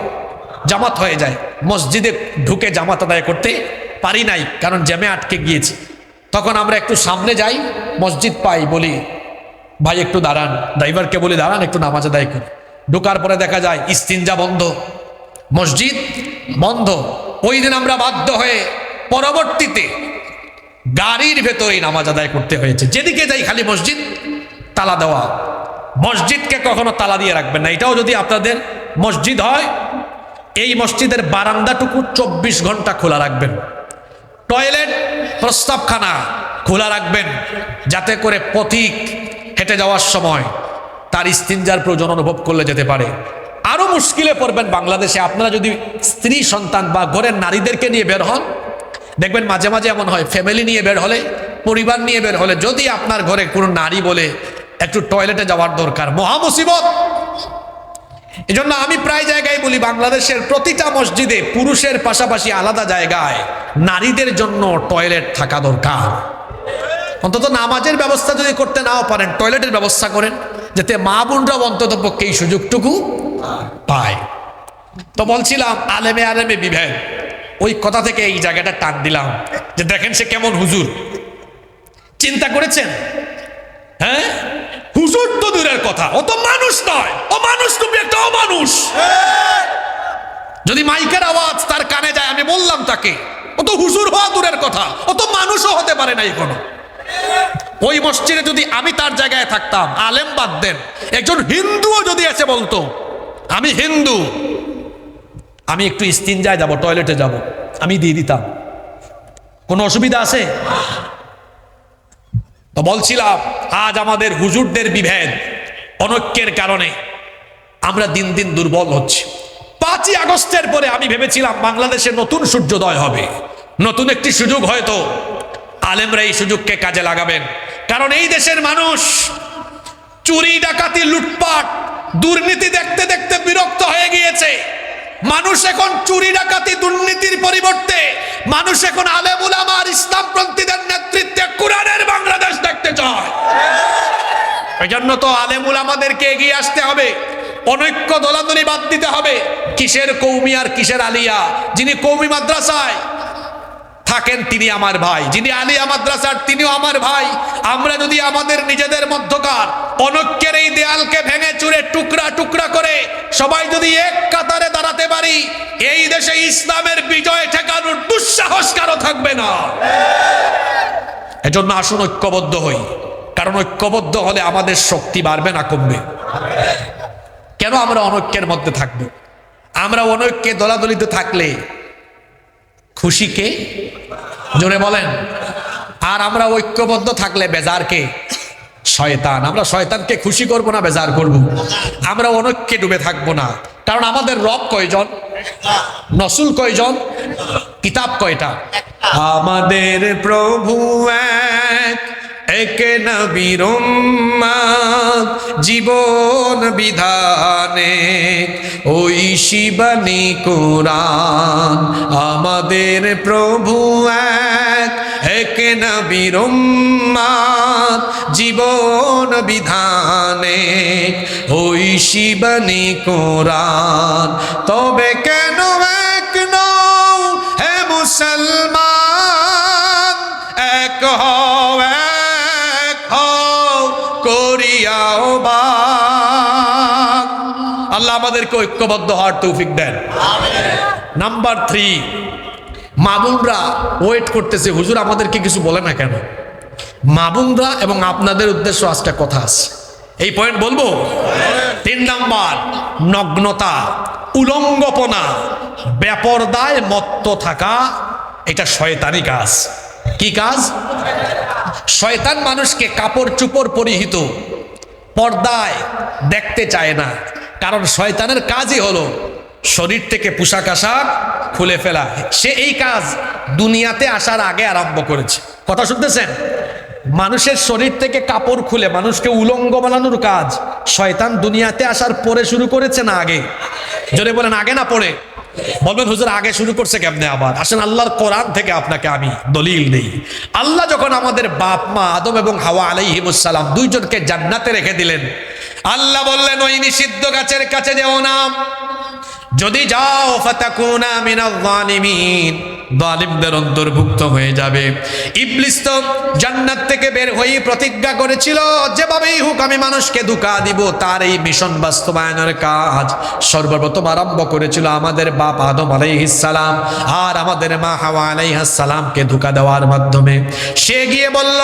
জামাত হয়ে যায়, মসজিদে ঢুকে জামাত আদায় করতে পারি নাই, কারণ জ্যামে আটকে গিয়েছি। তখন আমরা একটু সামনে যাই, মসজিদ পাই, বলি ভাই একটু দাঁড়ান, ড্রাইভারকে বলি দাঁড়ান একটু নামাজ আদায় করি। ঢোকার পরে দেখা যায় ইস্তিনজা বন্ধ, মসজিদ বন্ধ। ওই দিন আমরা বাধ্য হয়ে পরবর্তীতে গাড়ির ভেতরেই নামাজ আদায় করতে হয়েছে। যেদিকে যাই খালি মসজিদ তালা দেওয়া। মসজিদকে কখনো তালা দিয়ে রাখবেন না। এটাও যদি আপনাদের মসজিদ হয়, এই মসজিদের বারান্দাটুকু 24 ঘন্টা খোলা রাখবেন, টয়লেট প্রস্তাবখানা খোলা রাখবেন, যাতে করে পথিক হেঁটে যাওয়ার সময় তার ইস্তিনজার প্রয়োজন অনুভব করলে যেতে পারে। আরো মুশকিলে পড়বেন বাংলাদেশে, আপনারা যদি স্ত্রী সন্তান বা ঘরের নারীদেরকে নিয়ে বের হন, দেখবেন মাঝে মাঝে এমন হয়, ফ্যামিলি নিয়ে বের হলে, পরিবার নিয়ে বের হলে, যদি আপনার ঘরে কোনো নারী বলে একটু টয়লেটে যাওয়ার দরকার, মহা মুসিবত। এজন্য আমি প্রায় জায়গায় বলি, বাংলাদেশের প্রতিটা মসজিদে পুরুষের পাশাপাশি আলাদা জায়গায় নারীদের জন্য টয়লেট থাকা দরকার। অন্তত নামাজের ব্যবস্থা যদি করতে নাও পারেন, টয়লেটের ব্যবস্থা করেন, যাতে মা বোনরাও অন্তত পক্ষে এই সুযোগটুকু পায়। তো বলছিলাম আলেমে আলেমে বিভেদ, ওই কথা থেকে এই জায়গাটা টান দিলাম যে দেখেন সে কেমন হুজুর, চিন্তা করেছেন? হ্যাঁ, হুজুর তো দূরের কথা, ও তো মানুষ নয়, ও মানুষ, তুমি একটা অমানুষ। যদি মাইকের আওয়াজ তার কানে যায়, আমি বললাম তাকে, ও তো হুজুর হওয়া দূরের কথা, ও তো মানুষও হতে পারে না এখনো। ওই মসজিদে যদি আমি তার জায়গায় থাকতাম, আলেম বাদ দেন, একজন হিন্দুও যদি এসে বলতো আমি হিন্দু, আমি একটু ইস্তিনজায় যাব, টয়লেটে যাব, আমি দিয়ে দিতাম, কোনো অসুবিধা আছে? তো বলছিলাম আজ আমাদের হুজুরদের বিভেদ, অনৈক্যের কারণে আমরা দিন দিন দুর্বল হচ্ছি। 5ই আগস্টের পরে আমি ভেবেছিলাম বাংলাদেশে নতুন সূর্যোদয় হবে, নতুন একটি সুযোগ, হয়তো আলেমরা এই সুযোগকে কাজে লাগাবেন। কারণ এই দেশের মানুষ চুরি ডাকাতি লুটপাট দুর্নীতি দেখতে দেখতে বিরক্ত হয়ে গিয়েছে। মানুষ এখন চুরি ডাকাতি দুর্নীতির পরিবর্তে মানুষ এখন আলেম উলামা আর ইসলামপন্থীদের নেতৃত্বে কোরআনের বাংলাদেশ দেখতে চায়। এই জন্য তো আলেম উলামাদেরকে এগিয়ে আসতে হবে, অনৈক্য দলাদলি বাদ দিতে হবে। কিসের কৌমি আর কিসের আলিয়া? যিনি কৌমি মাদ্রাসায় থাকেন তিনি আমার ভাই, যিনি আলিয়া মাদ্রাসার তিনিও আমার ভাই। আমরা যদি আমাদের নিজেদের মধ্যকার অনৈক্যের এই দেয়ালকে ভেঙে চুরে টুকরা টুকরা করে সবাই যদি এক কাতারে দাঁড়াতে পারি, এই দেশে ইসলামের বিজয় ঠেকানোর দুঃসাহস কারো থাকবে না। এজন্য আসুন ঐক্যবদ্ধ হই, কারণ ঐক্যবদ্ধ হলে আমাদের শক্তি বাড়বে না কমবে। কেন আমরা অনৈক্যের মধ্যে থাকবো? আমরা অনৈক্যে দলাদলিতে থাকলে খুশি কে? জোরে বলেন। আর আমরা ঐক্যবদ্ধ থাকলে বেজার কে? শয়তান। আমরা শয়তানকে খুশি করব না বেজার করব। আমরা অনৈক্যে ডুবে থাকবো না, কারণ আমাদের রব কয়জন, নসুল কয়জন, কিতাব কয়টা? আমাদের প্রভু এক, এক নবীর উম্মত, জীবন বিধানে, ওই শিবানী কোরআন আমাদের প্রভু এক নবীর উম্মত জীবন বিধানে, ওই শিবানী কোরআন। তবে কেন এক নও হে মুসলমান, এক হও করিয়াও বা। আল্লাহ আমাদেরকে ঐক্যবদ্ধ হওয়ার তৌফিক দেন। নাম্বার 3, মা বোনরা ওয়েট করতেছে, হুজুর আমাদেরকে কিছু বলে না কেন? মা বোনরা এবং আপনাদের উদ্দেশ্য আজকে কথা আছে, এই পয়েন্ট বলবো। 3 নাম্বার, নগ্নতা, উলঙ্গপনা, বেপরদায় মত্ত থাকা, এটা শয়তানি কাজ। কি কাজ? শয়তান মানুষকে কাপড় চোপড় পরিহিত পর্দায় দেখতে চায় না, কারণ শয়তানের কাজই হলো শরীর থেকে পোশাক আশাক খুলে ফেলা। সে এই কাজ দুনিয়াতে আসার আগে আরম্ভ করেছে। কথা শুনতেছেন? মানুষের শরীর থেকে কাপড় খুলে মানুষকে উলঙ্গ বানানোর কাজ শয়তান দুনিয়াতে আসার পরে শুরু করেছে না আগে? জোরে বলেন, আগে না পরে? বলবেন হুজুর আগে শুরু করছে কেমনে? আবার আসেন আল্লাহর কোরআন থেকে আপনাকে আমি দলিল দেই। আল্লাহ যখন আমাদের বাপ মা আদম এবং হাওয়া আলাইহিমুস সালাম দুইজনকে জান্নাতে রেখে দিলেন, আল্লাহ বললেন ওই নিষিদ্ধ গাছের কাছে যেও না, যদি যাও ফাতাকুনা মিনাল যালিমিন, জালিমদের অন্তর্ভুক্ত হয়ে যাবে। ইবলিস তো জান্নাত থেকে বের হয়ে প্রতিজ্ঞা করেছিল যেভাবেই হোক আমি মানুষকে ধোঁকা দিব। তার এই মিশন বাস্তবায়নের কাজ সর্বপ্রথম আরম্ভ করেছিল আমাদের বাপ আদম আলাইহিস সালাম আর আমাদের মা হাওয়া আলাইহিস সালামকে ধোঁকা দেওয়ার মাধ্যমে। সে গিয়ে বলল,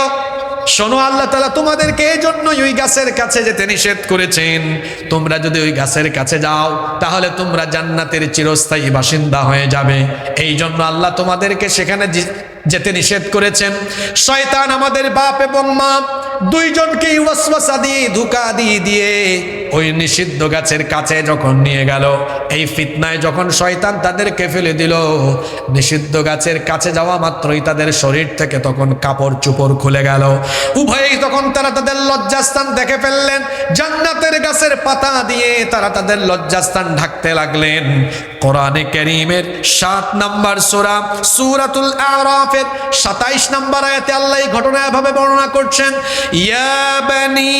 শোনো আল্লাহ তাআলা তোমাদেরকে এই জন্যই ওই গাছের কাছে যেতে নিষেধ করেছেন, তোমরা যদি ওই গাছের কাছে যাও তাহলে তোমরা জান্নাতের চিরস্থায়ী বাসিন্দা হয়ে যাবে। এই জন্য আল্লাহ তোমাদেরকে সেখানে যেতে নিষেধ করেছেন। শয়তান আমাদের বাপ এবং মা দুইজনকে ওয়াসওয়াসা দিয়ে ধোঁকা দিয়ে ওই নিষিদ্ধ গাছের কাছে যখন নিয়ে গেল, এই ফিতনায় যখন শয়তান তাদেরকে ফেলে দিল, নিষিদ্ধ গাছের কাছে যাওয়া মাত্রই তাদের শরীর থেকে তখন কাপড় চোপড় খুলে গেল। উভয়েই তখন তারা তাদের লজ্জাস্থান দেখে ফেললেন। জান্নাতের গাছের পাতা দিয়ে তারা তাদের লজ্জাস্থান ঢাকতে লাগলেন। কোরআনে কারীমের 7 নম্বর সূরা সূরাতুল আরাফের 27 নম্বর আয়াতে আল্লাহ এই ঘটনা এভাবে বর্ণনা করছেন, ইয়া বানি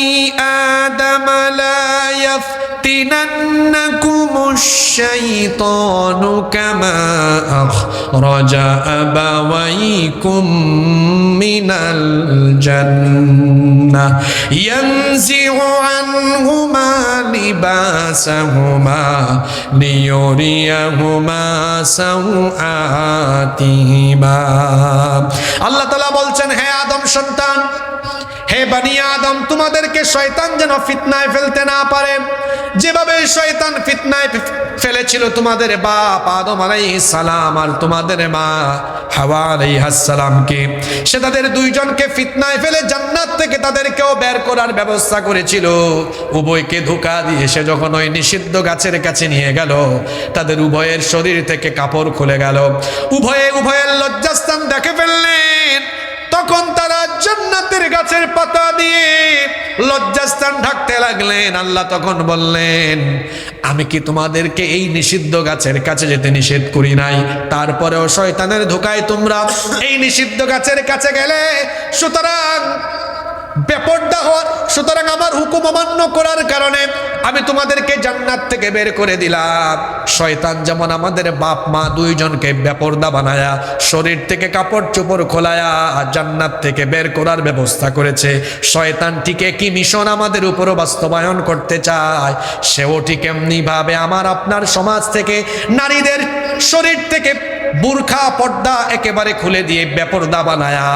আদম লা ইয়াফতিনান্নাকুমুশ শাইতানু কামা আখরাজা আবাওয়াইকুম মিনাল জান্নাহ ইয়ানজিউ আনহুমা লিবাসাহুমা লিয়ুরিয়াহুমা সাওআতিহিমা। আল্লাহ তাআলা বলছেন, হে আদম সন্তান, হে বনি আদম, তোমাদেরকে শয়তান যেন ফিতনায় ফেলতে না পারে। যেভাবে শয়তান ফিতনায় ফেলেছিল তোমাদের বাপ আদম আলাইহিস সালাম আর তোমাদের মা হাওয়া আলাইহিস সালামকে, সে তাদের দুইজনকে ফিতনায় ফেলে জান্নাত থেকে তাদেরকেও বের করার ব্যবস্থা করেছিল। উভয়কে ধোঁকা দিয়ে সে যখন ওই নিষিদ্ধ গাছের কাছে নিয়ে গেল, তাদের উভয়ের শরীর থেকে কাপড় খুলে গেল। উভয়ের লজ্জাস্থান দেখে ফেললেন। তখন তারা জান্নাতের গাছের পাতা দিয়ে লজ্জাস্থান ঢাকতে লাগলেন। আল্লাহ তখন বললেন, আমি কি তোমাদেরকে এই নিষিদ্ধ গাছের কাছে যেতে নিষেধ করি নাই? তারপরেও শয়তানের ধোঁকায় তোমরা এই নিষিদ্ধ গাছের কাছে গেলে। সুতরাং বেপরদা হওয়ার, সুতরাং আমার হুকুম অমান্য করার কারণে আমি তোমাদেরকে জান্নাত থেকে বের করে দিলাম। শয়তান যেমন আমাদের বাপ মা দুইজনকে বেপরদা বানায়া শরীর থেকে কাপড় চোপড় খোলায়া জান্নাত থেকে বের করার ব্যবস্থা করেছে, শয়তান ঠিক একই মিশন আমাদের উপরও বাস্তবায়ন করতে চায়। সেও ঠিক এমনি ভাবে আমার আপনার সমাজ থেকে নারীদের শরীর থেকে বুরখা পর্দা একেবারে খুলে দিয়ে বেপরদা বানায়া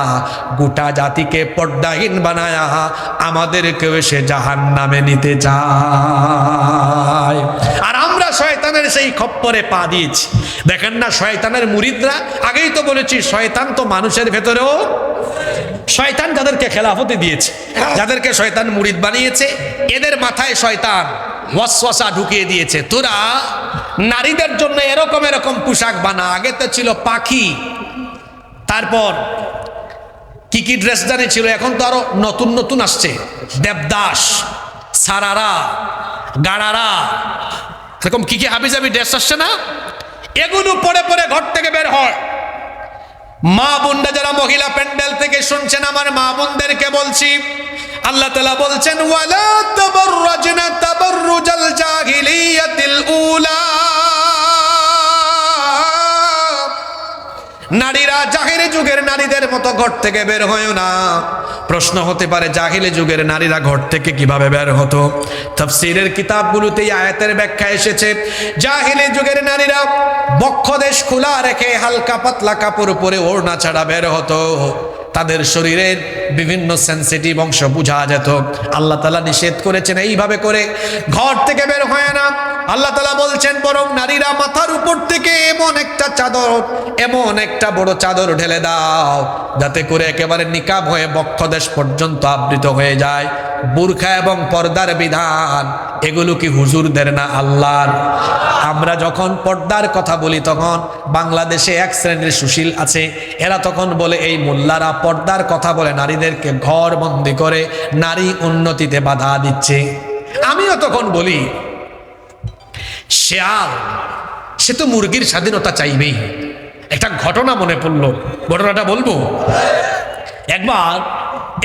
গোটা জাতিকে পর্দাহীন বানায়া আমাদেরকেও সে জাহান্নামে নিতে চায়। আর আমরা শয়তানের সেই খপ্পরে পা দিয়েছি। দেখেন না, শয়তানের মুরিদরা, আগেই তো বলেছি শয়তান তো মানুষের ভেতরেও, শয়তান যাদেরকে খেলাফতি দিয়েছে, যাদেরকে শয়তান মুরিদ বানিয়েছে, এদের মাথায় শয়তান ওয়াসওয়াসা ঢুকিয়ে দিয়েছে, তোরা নারীদের জন্য এরকম এরকম পোশাক বানা। আগে তো ছিল পাখি, তারপর কি কি ড্রেস জানি ছিল, এখন তো আরো নতুন নতুন আসছে, দেবদাস, সারারা, গাড়ারা, এরকম কি কি হাবিজাবি ড্রেস আসছে না, এগুলো পরে পরে ঘর থেকে বের হয়। মা বোনরা যারা মহিলা প্যান্ডেল থেকে শুনছেন, আমার মা বোনদেরকে বলছি, আল্লাহ তাআলা বলছেন ওয়ালা তাবাররাজনা তাবাররুজাল জাহিলিয়াতিল উলা, নারীরা জাহিলি যুগের নারীদের মতো ঘর থেকে বের হয় না। প্রশ্ন হতে পারে জাহিলি যুগের নারীরা ঘর থেকে কিভাবে বের হতো? তাফসীরের কিতাবগুলোতে এই আয়াতের ব্যাখ্যা এসেছে, জাহিলি যুগের নারীরা বক্ষদেশ খোলা রেখে হালকা পাতলা কাপড় পরে ওড়না ছাড়া বের হতো। তাদের শরীরের বিভিন্ন সেনসিটিভ অংশ বোঝা যেত। আল্লাহ তাআলা নিষেধ করেছেন এইভাবে করে ঘর থেকে বের হয় না। আল্লাহ তাআলা বলছেন বরং নারীরা মাথার উপর থেকে এমন একটা চাদর, এমন একটা বড় চাদর ঢেলে দাও যাতে করে একেবারে নিকাব হয়ে বক্ষদেশ পর্যন্ত আবৃত হয়ে যায়। বুরখা এবং পর্দার বিধান এগুলো কি হুজুরদের না আল্লাহর? আমরা যখন পর্দার কথা বলি তখন বাংলাদেশে এক শ্রেণীর সুশীল আছে, এরা তখন বলে এই মোল্লারা পর্দার কথা বলে নারীদেরকে ঘর বন্দি করে নারী উন্নতিতে বাধা দিচ্ছে। আমিও তখন বলি শেয়াল সে তো মুরগির স্বাধীনতা চাইবেই। একটা ঘটনা মনে পড়লো, ঘটনাটা বলবো। একবার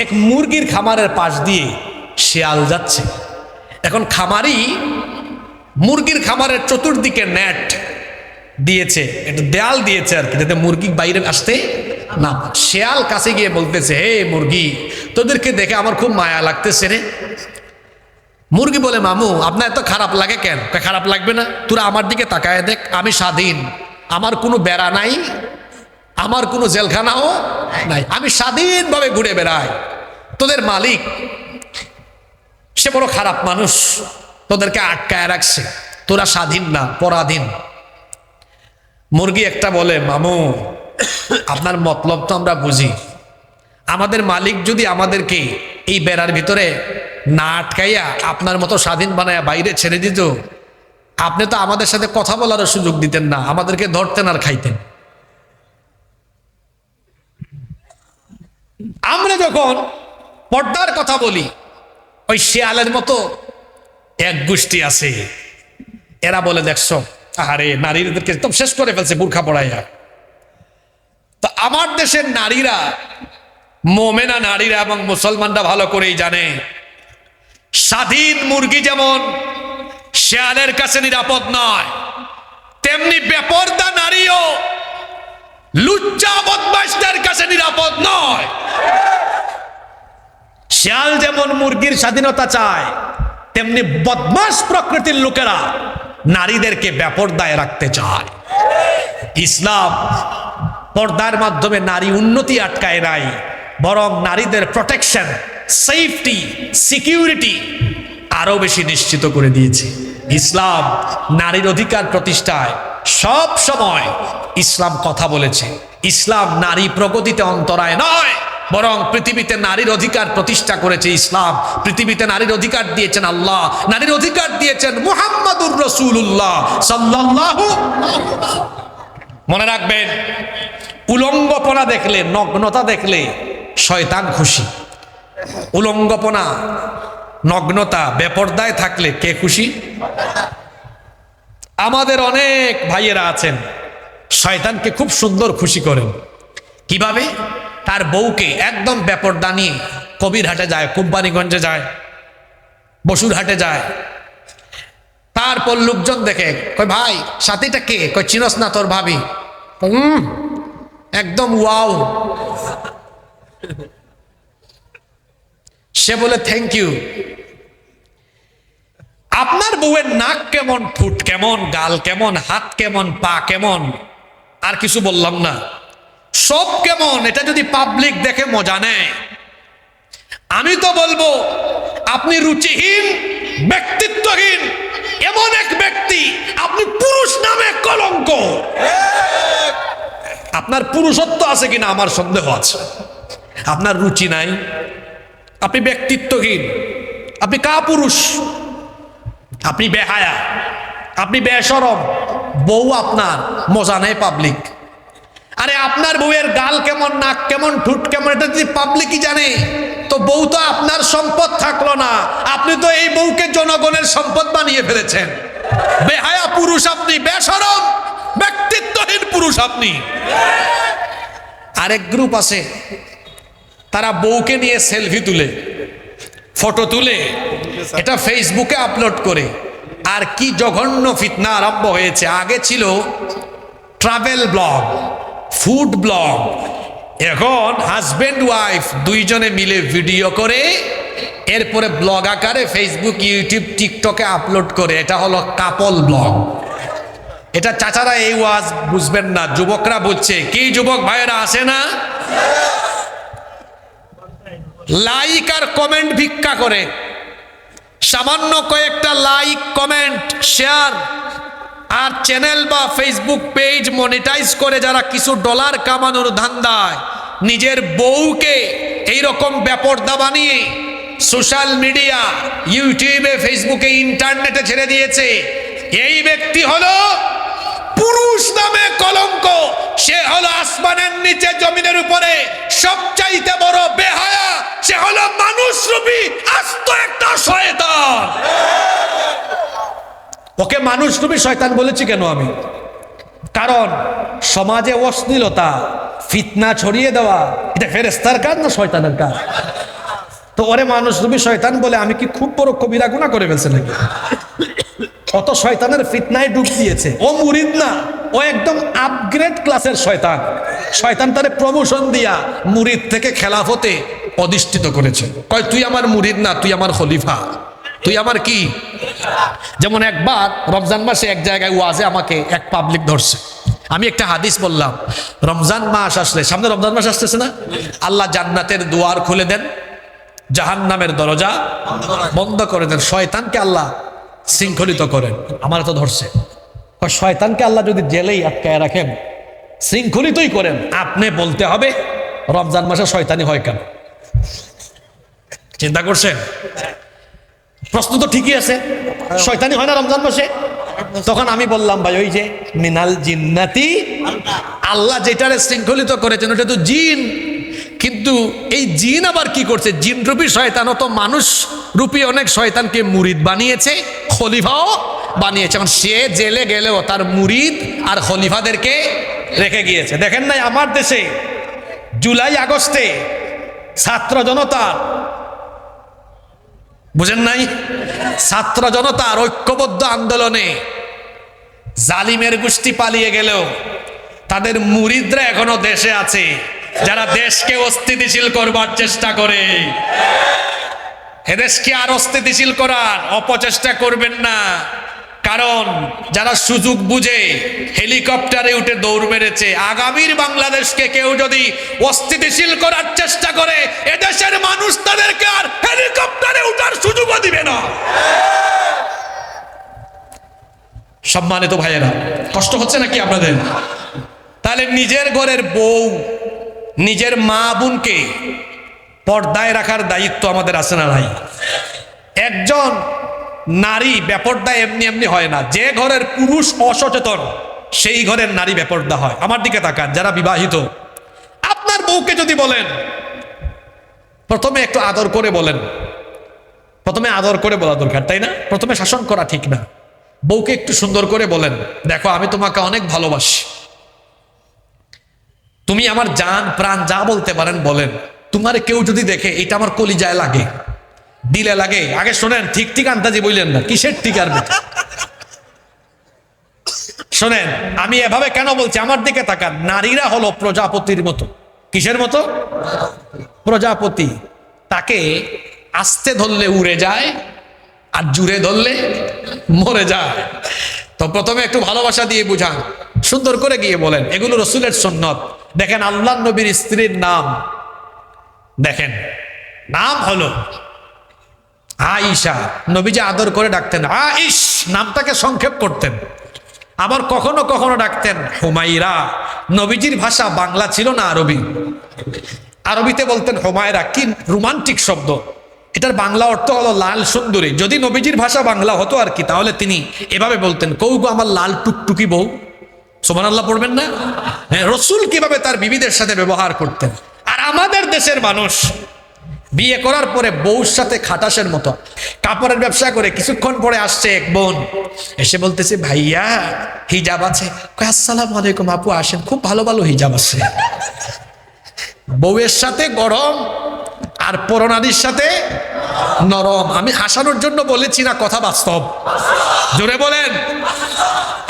এক মুরগির খামারের পাশ দিয়ে শেয়াল যাচ্ছে। এখন খামারি মুরগির খামারের চতুর্দিকে নেট দিয়েছে, একটু দেয়াল দিয়েছে আর কি, যাতে মুরগি বাইরে আসতে না। শেয়াল কাছে গিয়ে বলতেছে, হে মুরগি, তোদেরকে দেখে আমার খুব মায়া লাগতেছে রে। মুরগি বলে, মামু আপনার এত খারাপ লাগে কেন? খারাপ লাগবে না, তোরা আমার দিকে তাকায় দেখ, আমি স্বাধীন, আমার কোনো বেড়া নাই, আমার কোনো জেলখানাও নাই, আমি স্বাধীনভাবে ঘুরে বেড়াই। তোদের মালিক সে বড় খারাপ মানুষ, তোদেরকে আটকায় রাখছে, তোরা স্বাধীন না, পরাধীন। মুরগি একটা বলে, মামু আপনার মতলব তো আমরা বুঝি, আমাদের মালিক যদি আমাদেরকে এই বেড়ার ভিতরে না আটকাইয়া আপনার মতো স্বাধীন বানায়া বাইরে ছেড়ে দিত, আপনি তো আমাদের সাথে কথা বলারও সুযোগ দিতেন না, আমাদেরকে ধরতেন আর খাইতেন। আমরা যখন পর্দার কথা বলি, ওই শেয়ালের মতো এক গোষ্ঠী আছে, এরা বলে দেখছো, আরে নারীদেরকে একদম শেষ করে ফেলছে বুরখা পড়াইয়া। তো আমার দেশের নারীরা, মোমেনা নারীরা এবং মুসলমানরা ভালো করেই জানে, স্বাধীন মুরগি যেমন শেয়ালের কাছে নিরাপদ নয়, তেমনি বেপরদা নারীও লুচ্চা বদমাশদের কাছে নিরাপদ নয়। শেয়াল যেমন মুরগির স্বাধীনতা চায়, তেমনি বদমাশ প্রকৃতির লোকেরা নারীদেরকে বেপরদায় রাখতে চায়। ইসলাম পর্দার মাধ্যমে নারী উন্নতি আটকায় নাই, বরং নারীদের প্রোটেকশন, সেফটি, সিকিউরিটি আরো বেশি নিশ্চিত করে দিয়েছে। ইসলাম নারীর অধিকার প্রতিষ্ঠায় সব সময় ইসলাম কথা বলেছে। ইসলাম নারী প্রগতিতে অন্তরায় নয়, বরং পৃথিবীতে নারীর অধিকার প্রতিষ্ঠা করেছে ইসলাম। পৃথিবীতে নারীর অধিকার দিয়েছেন আল্লাহ, নারীর অধিকার দিয়েছেন মুহাম্মাদুর রাসূলুল্লাহ সাল্লাল্লাহু। মনে রাখবেন, উলঙ্গপনা দেখলে, নগ্নতা দেখলে শয়তান খুশি। উলঙ্গপনা, নগ্নতা, বেপরদায় থাকলে কে খুশি? আমাদের অনেক ভাইয়েরা আছেন শয়তানকে খুব সুন্দর খুশি করেন। কিভাবে? তার বউকে একদম বেপরদা নিয়ে কবিরহাটে যায়, কোম্পানিগঞ্জে যায়, বসুরহাটে যায়। তারপর লোকজন দেখে, কয় ভাই সাথীটা কে? কয় চিনস না তোর ভাবি? একদম ওয়াও। সে বলে থ্যাংক ইউ। আপনার বউয়ের নাক কেমন, ঠোঁট কেমন, গাল কেমন, হাত কেমন, পা কেমন, আর কিছু বললাম না, সব কেমন, এটা যদি পাবলিক দেখে মজা নেয়, আমি তো বলবো আপনি রুচিহীন, ব্যক্তিত্বহীন এমন এক ব্যক্তি, আপনি পুরুষ নামে কলঙ্ক। আপনার পুরুষত্ব আছে কিনা আমার সন্দেহ আছে। আপনার রুচি নাই, আপনি ব্যক্তিত্বহীন, আপনি কাপুরুষ, আপনি বেহায়া, আপনি বেশরম। বউ আপনার মজা নেই পাবলিক। আরে আপনার বউয়ের গাল কেমন, নাক কেমন, ঠোঁট কেমন, এটা যদি পাবলিকই জানে, তো বউ তো আপনার সম্পদ থাকলো না, আপনি তো এই বউকে জনগণের সম্পদ বানিয়ে ফেলেছেন। বেহায়া পুরুষ আপনি, বেশরম ব্যক্তিত্বহীন পুরুষ আপনি। আরেক গ্রুপ আছে, তারা বউকে নিয়ে সেলফি তুলে, ফটো তুলে এটা ফেসবুকে আপলোড করে। আর কি জঘন্য ফিতনা আরম্ভ হয়েছে। আগে ছিল ট্রাভেল ব্লগ, ফুড ব্লগ, এখন হাজবেন্ড ওয়াইফ দুইজনে মিলে ভিডিও করে এরপরে ব্লগ আকারে ফেসবুক, ইউটিউব, টিকটকে আপলোড করে। এটা হলো কাপল ব্লগ। এটা চাচারা এই ওয়াজ বুঝবেন না, যুবকরা বুঝছে। কি যুবক ভাইয়েরা আসে না? লাইক আর কমেন্ট ভিক্ষা করে, সামান্য কয়েকটা লাইক, কমেন্ট, শেয়ার আর চ্যানেল বা ফেসবুক পেজ মনিটাইজ করে যারা কিছু ডলার কামানোর ধান্দায় নিজের বউকে এইরকম বেপরদা বানিয়ে সোশ্যাল মিডিয়া, ইউটিউবে, ফেসবুকে, ইন্টারনেটে ছেড়ে দিয়েছে, এই ব্যক্তি হলো পুরুষ নামে কলঙ্ক। সে হলো আসমানের নিচে জমিনের উপরে সবচাইতে বড় বেহায়া। সে হলো মানুষরূপী আস্ত একটা শয়তান। ওকে মানুষরূপী শয়তান বলেছি কেন আমি? কারণ সমাজে অশ্লীলতা, ফিতনা ছড়িয়ে দেওয়া এটা ফেরেশতার কাজ না শয়তানের কাজ? তো ওরে মানুষরূপী শয়তান বলে আমি কি খুব বড় কবিরা গুনাহ করে ফেলছে নাকি? কত শয়তানের ফিতনায় ডুব দিয়েছে। ও মুরিদ না, ও একদম আপগ্রেড ক্লাসের শয়তান। শয়তান তারে প্রমোশন দিয়া মুরিদ থেকে খেলাফতে অধিষ্ঠিত করেছে। কয় তুই আমার মুরিদ না, তুই আমার খলিফা, তুই আমার কি। যেমন একবার রমজান মাসে এক জায়গায় ওয়াজে আমাকে এক পাবলিক ধরছে। আমি একটা হাদিস বললাম, রমজান মাস আসলে, সামনে রমজান মাস আসতেছে না, আল্লাহ জান্নাতের দুয়ার খুলে দেন, জাহান্নামের দরজা বন্ধ করে দেন, শয়তানকে আল্লাহ শৃঙ্খলিত করেন। আমার তো ধরছে, শয়তানকে আল্লাহ যদি জেলেই আটকায় রাখেন, শৃঙ্খলিতই করেন, আপনি বলতে হবে রমজান মাসে শয়তানি হয় কেন? চিন্তা করছেন? প্রশ্ন তো ঠিকই আছে, শয়তানি হয় না রমজান মাসে? তখন আমি বললাম, ভাই ওই যে মিনাল জিন্নাতি, আল্লাহ যেটারে শৃঙ্খলিত করেছেন ওটা তো জিন। কিন্তু এই জিন আবার কি করছে? জিন রূপী শয়তানও তো মানুষ রূপী অনেক শয়তানকে মুরিদ বানিয়েছে, খলিফাও বানিয়েছে। এখন সে জেলে গেলেও তার মুরিদ আর খলিফাদেরকে রেখে গিয়েছে। দেখেন নাই আমার দেশে জুলাই আগস্টে ছাত্র জনতা, বুঝেন নাই, ছাত্র জনতার ঐক্যবদ্ধ আন্দোলনে জালিমের গোষ্ঠী পালিয়ে গেলেও তাদের মুরিদরা এখনো দেশে আছে, যারা দেশকে অস্থিতিশীল করবার চেষ্টা করে। এদেশকে আর অস্থিতিশীল করার অপচেষ্টা করবেন না, কারণ যারা সুযোগ বুঝে হেলিকপ্টারে উঠে দৌড় মেরেছে। আগামীর বাংলাদেশকে কেউ যদি অস্থিতিশীল করার চেষ্টা করে, এদেশের মানুষ তাদেরকে আর হেলিকপ্টারে উঠার সুযোগও দিবে না। সম্মানিত ভাইয়েরা, কষ্ট হচ্ছে নাকি আপনাদের? তাহলে নিজের ঘরের বউ, নিজের মা বোনকে পর্দায় রাখার দায়িত্ব আমাদের আছে না নাই? একজন নারী বেপর্দা এমনি এমনি হয় না। যে ঘরের পুরুষ অসচেতন সেই ঘরের নারী বেপর্দা হয়। আমার দিকে তাকান যারা বিবাহিত, আপনার বউকে যদি বলেন, প্রথমে একটু আদর করে বলেন, প্রথমে আদর করে বলা দরকার, তাই না? প্রথমে শাসন করা ঠিক না। বউকে একটু সুন্দর করে বলেন, দেখো আমি তোমাকে অনেক ভালোবাসি, তুমি আমার জান প্রাণ, যা বলতে পারেন বলেন। তোমারে কেউ যদি দেখে, এটা আমার কলিজায় লাগে, দিলে লাগে। আগে শোনেন, ঠিক ঠিক আন্দাজি বললেন না, কিসের ঠিক আর শোনেন, আমি এভাবে কেন বলছি, আমার দিকে তাকান। নারীরা হলো প্রজাপতির মতো। কিসের মতো? প্রজাপতি। তাকে আস্তে ধরলে উড়ে যায়, আর জুড়ে ধরলে মরে যায়। তো প্রথমে একটু ভালোবাসা দিয়ে বুঝান, সুন্দর করে গিয়ে বলেন। এগুলো রসুলের সুন্নত। দেখেন আল্লাহ নবীর স্ত্রীর নাম, দেখেন নাম হলো আয়েশা। নবীজি আদর করে ডাকতেন আইশ, নামটাকে সংক্ষেপ করতেন। আবার কখনো কখনো ডাকতেন হুমাইরা। নবীজির ভাষা বাংলা ছিল না, আরবি। আরবিতে বলতেন হুমায়রা। কি রোমান্টিক শব্দ! এটার বাংলা অর্থ হলো লাল সুন্দরী। যদি নবীজির ভাষা বাংলা হতো আর কি, তাহলে তিনি এভাবে বলতেন, কৌগো আমার লাল টুকটুকি বউ। সুবহানাল্লাহ পড়বেন না? হ্যাঁ, রসুল কিভাবে তার বিবিদের সাথে ব্যবহার করতেন। আর আমাদের দেশের মানুষ বিয়ে করার পরে বউর সাথে খাটাসের মতো কাপড়ের ব্যবসা করে কিছুক্ষণ পরে আসছে এক বোন, এসে বলতেছে ভাইয়া হিজাব আছে? কয় আসসালামু আলাইকুম আপু, আসেন, খুব ভালো ভালো হিজাব আছে। বউয়ের সাথে গরম আর পরনারীর সাথে নরম। আমি হাসানোর জন্য বলেছি না, কথা বাস্তব। জোরে বলেন।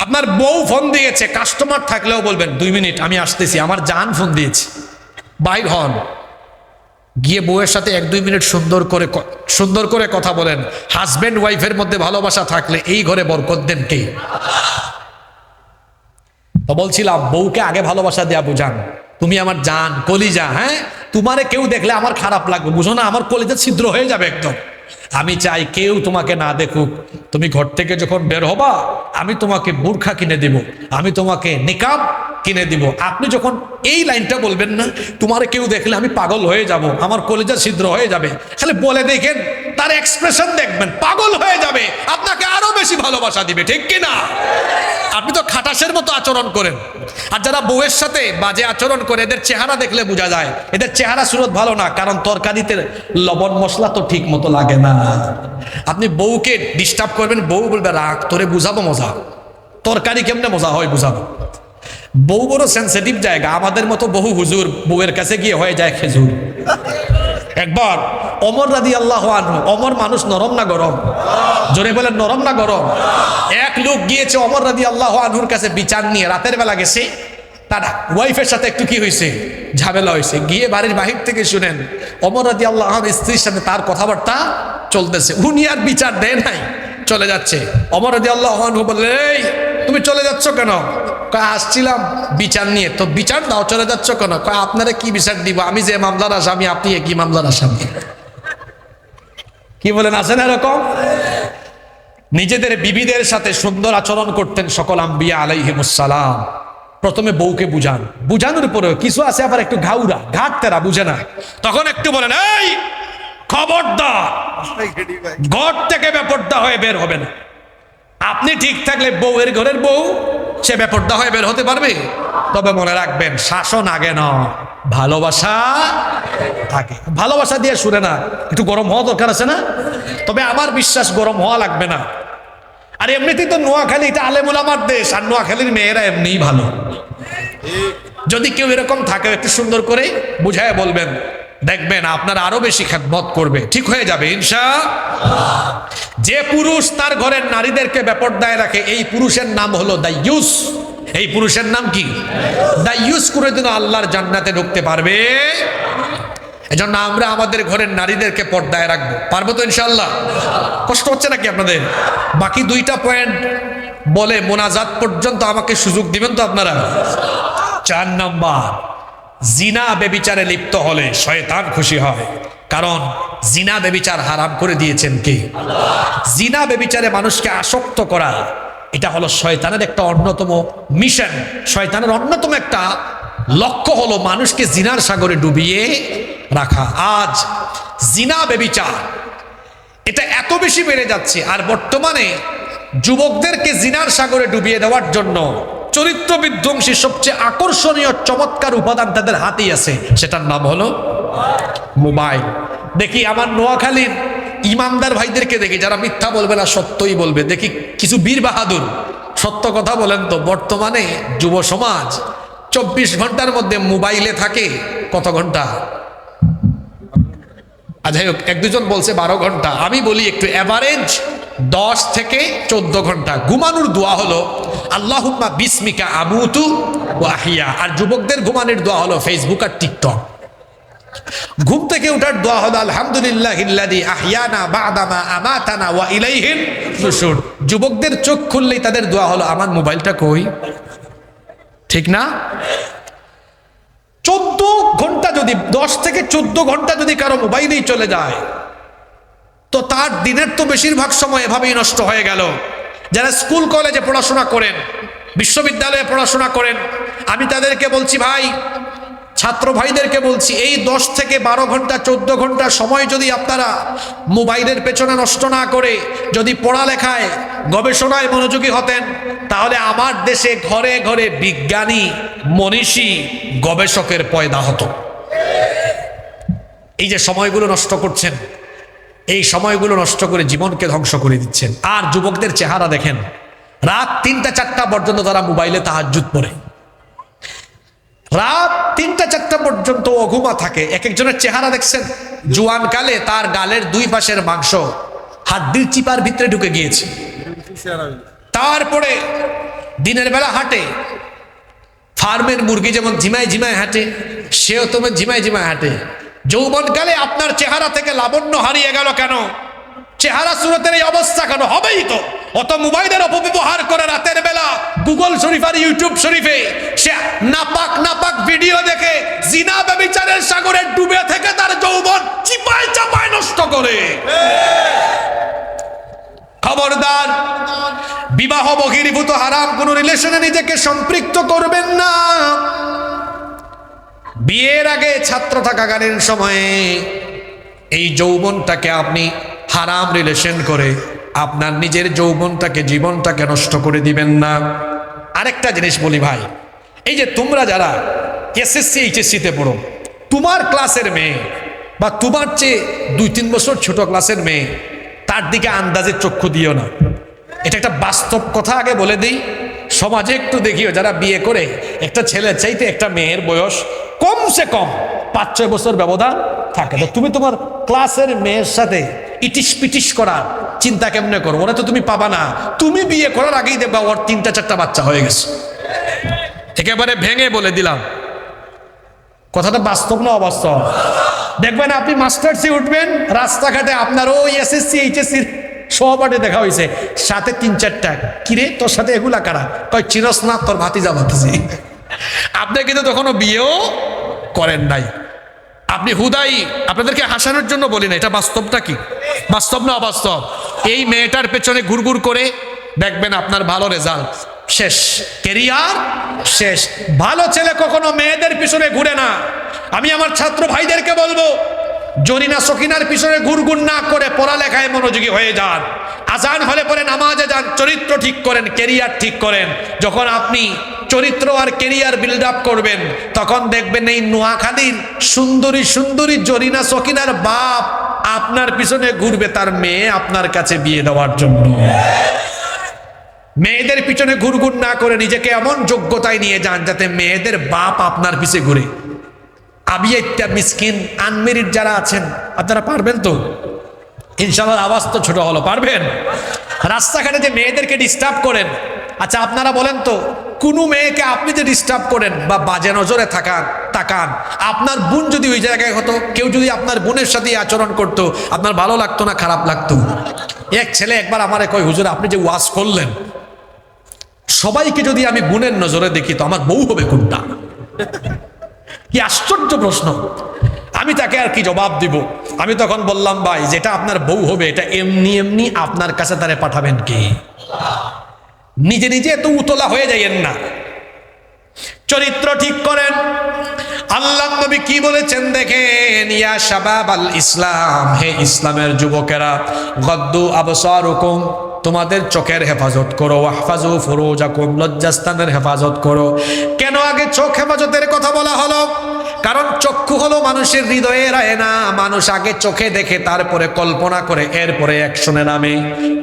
আপনার বউ ফোন দিয়েছে, কাস্টমার থাকলেও বলবেন 2 মিনিট আমি আসতেছি, আমার জান ফোন দিয়েছে, বাইর হন, গিয়ে বউয়ের সাথে 1-2 মিনিট সুন্দর করে কথা বলেন। হাজবেন্ড ওয়াইফের মধ্যে ভালোবাসা থাকলে এই ঘরে বরকত দেন কে? তো বলছিলাম বউকে আগে ভালোবাসা দেয়া বুঝান, তুমি আমার জান, কলিজা। হ্যাঁ, তোমারে কেউ দেখলে আমার খারাপ লাগবে, বুঝো না, আমার কলিজা ছিদ্র হয়ে যাবে একদম। আমি চাই কেউ তোমাকে না দেখুক, তুমি ঘর থেকে যখন বের হবা আমি তোমাকে বোরখা কিনে দিব, আমি তোমাকে নিকাব কিনে দিব। আপনি যখন এই লাইনটা বলবেন না, তোমারে কেউ দেখলে আমি পাগল হয়ে যাব, আমার কলিজা ছিদ্র হয়ে যাবে, খালি বলে দেখেন, তার এক্সপ্রেশন দেখবেন, পাগল হয়ে যাবে, আপনাকে আরো বেশি ভালোবাসা দিবে, ঠিক কিনা? আপনি তো খাটাসের মতো আচরণ করেন। আর যারা বউয়ের সাথে বাজে আচরণ করে, এদের চেহারা দেখলে বোঝা যায় এদের চেহারা সুরত ভালো না, কারণ তরকারিতে লবণ মশলা তো ঠিক মতো লাগে না। আপনি বউকে ডিস্টার্ব করবেন, বউ বলবে রাখ, তোরে বুঝাবো মজা, তরকারি কেমনে মজা হয় বুঝাবো। বউ বড় সেন্সিটিভ জায়গা, আমাদের মতো বহু হুজুর বউয়ের কাছে গিয়ে হয়ে যায় খেজুর। একবার ওমর রাদিয়াল্লাহু আনহু, ওমর মানুষ নরম না গরম? জোরে বলেন, নরম না গরম? এক লোক গিয়েছে ওমর রাদিয়াল্লাহু আনহুর কাছে বিচার নিয়ে, রাতের বেলা গেছে, তার ওয়াইফের সাথে একটু কি হয়েছে, ঝামেলা হয়েছে। গিয়ে বাড়ির বাহির থেকে শুনেন ওমর রাদিয়াল্লাহু আনহু স্ত্রীর সাথে তার কথাবার্তা চলতেছে, উনি আর বিচার দেয় নাই, চলে যাচ্ছে। ওমর রাদিয়াল্লাহু আনহু বললেন, এই তুমি চলে যাচ্ছ কেন? কয় আসছিলাম বিচার নিয়ে। তো বিচার দাও, চলে যাচ্ছ কেন? কয় আপনারা কি বিচার দিব, আমি যে মামলার আসামি, আপনি কি মামলার আসামি? কি বলেন, আছেন এরকম? নিজেদের বিবিদের সাথে সুন্দর আচরণ করতেন সকল আম্বিয়া আলাইহিমুস সালাম। প্রথমে বউকে বুঝান, বুঝানোর পরেও কিছু আছে আবার একটু ঘাউরা, ঘাটতেরা, বুঝে না, তখন একটু বলেন, এই খবরদার ঘর থেকে বেপরদা হয়ে বের হবে না। আপনি ঠিক থাকলে বউয়ের ঘরের বউ সে বেপরদা হয়ে বের হতে পারবে? তবে মনে রাখবেন, শাসন আগে নয়, ভালোবাসা থাকে। ভালোবাসা দিয়ে শুনে না, একটু গরম হওয়া দরকার আছে না? তবে আমার বিশ্বাস গরম হওয়া লাগবে না। আর এমনিতেই তো নোয়াখালী এটা আলেমুল আমার দেশ, আর নোয়াখালীর মেয়েরা এমনিই ভালো। যদি কেউ এরকম থাকে একটু সুন্দর করে বুঝায় বলবেন, দেখবেন আপনার আরো বেশি খেদমত করবে, ঠিক হয়ে যাবে ইনশাআল্লাহ। যে পুরুষ তার ঘরের নারীদেরকে বেপরদায় রাখে, এই পুরুষের নাম হলো দাইয়ুস। এই পুরুষের নাম কি? দাইয়ুস। কোনোদিনও আল্লাহর জান্নাতে ঢুকতে পারবে। এজন্য আমরা আমাদের ঘরের নারীদেরকে পর্দায় রাখবো, পারবো তো ইনশাআল্লাহ? কষ্ট হচ্ছে নাকি আপনাদের? বাকি 2টা পয়েন্ট বলে মোনাজাত পর্যন্ত আমাকে সুযোগ দিবেন তো আপনারা? 4 নাম্বার, জিনা বেবিচারে লিপ্ত হলে শয়তান খুশি হয়, কারণ জিনা বেবিচার হারাম করে দিয়েছেন কে? জিনা বেবিচারে মানুষকে আসক্ত করা, এটা হলো শয়তানের একটা অন্যতম মিশন। শয়তানের অন্যতম একটা লক্ষ্য হলো মানুষকে জিনার সাগরে ডুবিয়ে রাখা। আজ জিনা বেবিচার এটা এত বেশি বেড়ে যাচ্ছে, আর বর্তমানে যুবকদেরকে জিনার সাগরে ডুবিয়ে দেওয়ার জন্য চরিত্র বিধ্বংসী সবচেয়ে আকর্ষণীয় চমৎকার উপাদান তাদের হাতেই আছে, সেটার নাম হলো মোবাইল। দেখি আমার নোয়াখালীর ইমানদার ভাইদেরকে দেখি, যারা মিথ্যা বলবে না, সত্যই বলবে। দেখি কিছু বীর বাহাদুর, সত্য কথা বলেন তো, বর্তমানে যুব সমাজ 24 ঘন্টার মধ্যে মোবাইলে থাকে কত ঘন্টা? যাই হোক, 1-2 জন বলছে 12 ঘন্টা, আমি বলি একটু এভারেজ 10 থেকে 14 ঘন্টা। ঘুমানোর দোয়া হলো আল্লাহুম্মা বিসমিকা আমুতু ওয়া আহিয়া, আর যুবকদের ঘুমানোর দোয়া হলো ফেসবুক আর টিকটক। ঘুম থেকে ওঠার দোয়া হলো আলহামদুলিল্লাহিল্লাযী আহিয়ানা বা'দামা আমাতানা ওয়া ইলাইহিন নুশুর। যুবকদের চোখ খুললেই তাদের দোয়া হলো আমার মোবাইলটা কই, ঠিক না? 14 ঘন্টা যদি, 10 থেকে 14 ঘন্টা যদি কারো মোবাইলেই চলে যায়, তো তার দিনের তো বেশিরভাগ সময় এভাবেই নষ্ট হয়ে গেল। যারা স্কুল কলেজে পড়াশোনা করেন, বিশ্ববিদ্যালয়ে পড়াশোনা করেন, আমি তাদেরকে বলছি, ভাই, ছাত্র ভাইদেরকে বলছি, এই 10 থেকে 12 ঘন্টা 14 ঘন্টা সময় যদি আপনারা মোবাইলের পেছনে নষ্ট না করে যদি পড়ালেখায় গবেষণায় মনোযোগী হতেন, তাহলে আমার দেশে ঘরে ঘরে বিজ্ঞানী, মনীষী, গবেষকের পয়দা হতো। এই যে সময়গুলো নষ্ট করছেন, এই সময়গুলো নষ্ট করে জীবনকে ধ্বংস করে দিচ্ছেন। আর যুবকদের চেহারা দেখেন, রাত 3টা-4টা পর্যন্ত তারা মোবাইলে তাহাজ্জুদ পড়ে, রাত 3টা-4টা পর্যন্ত অঘুমা থাকে। এক একজনের চেহারা দেখছেন, জুয়ান কালে তার গালের 2 পাশের মাংস হাড্ডির চিপার ভিতরে ঢুকে গিয়েছে। তারপরে দিনের বেলা হাঁটে, ফার্মের মুরগি যেমন ঝিমায় ঝিমায় হাঁটে, সেও তোমার ঝিমায় ঝিমায় হাঁটে। যৌবনকালে আপনার চেহারা থেকে লাবণ্য হারিয়ে গেল কেন? চেহারা সুরতের এই অবস্থা কেন? হবেই তো। অত মোবাইলের অপব্যবহার করে রাতের বেলা গুগল শরীফ আর ইউটিউব শরীফে সে নাপাক নাপাক ভিডিও দেখে জিনা ব্যভিচারের সাগরে ডুবে থেকে তার যৌবন চিপায় চাপায় নষ্ট করে। খবরদার, বিবাহ বহির্ভূত হারাম কোন রিলেশনে নিজেকে সম্পৃক্ত করবেন না। বিয়ের আগে ছাত্র থাকাকালীন সময়ে এই যৌবনটাকে আপনি হারাম রিলেশন করে আপনার নিজের যৌবনটাকে, জীবনটাকে নষ্ট করে দিবেন না। আরেকটা জিনিস বলি ভাই, এই যে তোমরা যারা এসএসসি এইচএসসিতে পড়ো, তোমার ক্লাসের মেয়ে বা তোমার চেয়ে 2-3 বছর ছোট ক্লাসের মেয়ে, তার দিকে আন্দাজে চক্ষু দিও না। এটা একটা বাস্তব কথা আগে বলে দিই। সমাজে একটু দেখিও, যারা বিয়ে করে একটা ছেলের চাইতে একটা মেয়ের বয়স কমসে কম 5-6 বছর ব্যবধান থাকে, তো তুমি তোমার ক্লাসের মেয়ের সাথে ইটিস পিটিস করার চিন্তা কেমনে করো? ওরা তো তুমি পাবা না। তুমি বিয়ে করার আগেই দেখবা ওর 3টা-4টা বাচ্চা হয়ে গেছে। একেবারে ভেঙে বলে দিলাম, কথাটা বাস্তব না অবাস্তব? দেখবেন আপনি মাস্টার্সে উঠবেন, রাস্তাঘাটে আপনার ওই এসএসসি এইচএসসির সহপাঠে দেখা হয়েছে, সাথে 3-4টা। কিরে তোর সাথে এগুলা কারা? কয় চিনস না, তোর ভাতিজা ভাতিজি। আপনি কিন্তু তখনও বিয়েও করেন নাই। আপনি হুদাই, আপনাদেরকে হাসানোর জন্য বলি না, এটা বাস্তবটা কি? বাস্তব না অবাস্তব? এই মেয়েটার পেছনে ঘুরঘুর করে দেখবেন আপনার ভালো রেজাল্ট শেষ, কেরিয়ার শেষ। ভালো ছেলে কখনো মেয়েদের পিছনে ঘুরে না। আমি আমার ছাত্র ভাইদেরকে বলবো, জরিনা সকিনার পিছনে ঘুরঘুর না করে পড়ালেখায় মনোযোগী হয়ে যান। আজান হলে পরে নামাজে যান, চরিত্র ঠিক করেন, কেরিয়ার ঠিক করেন। যখন আপনি চরিত্র আর কেরিয়ার বিল্ড আপ করবেন, তখন দেখবেন এই নোয়াখালীর সুন্দরী সুন্দরী জরিনা সকিনার বাপ আপনার পিছনে ঘুরবে তার মেয়ে আপনার কাছে বিয়ে দেওয়ার জন্য। মেয়েদের পিছনে ঘুরঘুর না করে নিজেকে এমন যোগ্যতায় নিয়ে যান যাতে মেয়েদের বাপ আপনার পিছে ঘুরে। আবিয়াইত্যা মিসকিন আনমেরিড যারা আছেন, আপনারা পারবেন তো ইনশাআল্লাহ? আওয়াজ তো ছোট হলো, পারবেন? রাস্তাঘাটে যে মেয়েদেরকে ডিস্টার্ব করেন, আচ্ছা আপনারা বলেন তো, কোনো মেয়েকে আপনি যে ডিস্টার্ব করেন বা বাজে নজরে তাকান, আপনার বোন যদি ওই জায়গায় হতো, কেউ যদি আপনার বোনের সাথে আচরণ করতো, আপনার ভালো লাগতো না খারাপ লাগতো? এক ছেলে একবার আমারে কয়, হুজুর আপনি যে ওয়াজ করলেন, সবাইকে যদি আমি বোনের নজরে দেখি তো আমার বউ হবে কোনটা? কি আশ্চর্য প্রশ্ন! আমি তাকে আর কি জবাব দিব? আমি তখন বললাম, ভাই যেটা আপনার বউ হবে এটা এমনি এমনি আপনার কাছে তারে পাঠাবেন কি? নিজে নিজে এত উতলা হয়ে যাইয়েন না, চরিত্র ঠিক করেন। আল্লাহ নবী কি বলেছেন দেখেন, ইয়া শাবাব আল ইসলাম, হে ইসলামের যুবকেরা, গদ্দু আবসারুকুম, তোমাদের চোখের হেফাজত করো, ওয়াহফাজু ফুরুজাকুম, লজ্জাস্থানের হেফাজত করো। কেন আগে চোখ হেফাজতের কথা বলা হলো? কারণ চক্ষু হলো মানুষের হৃদয়ের আয়না। মানুষ আগে চোখে দেখে, তারপরে কল্পনা করে, এরপরে অ্যাকশনে নামে।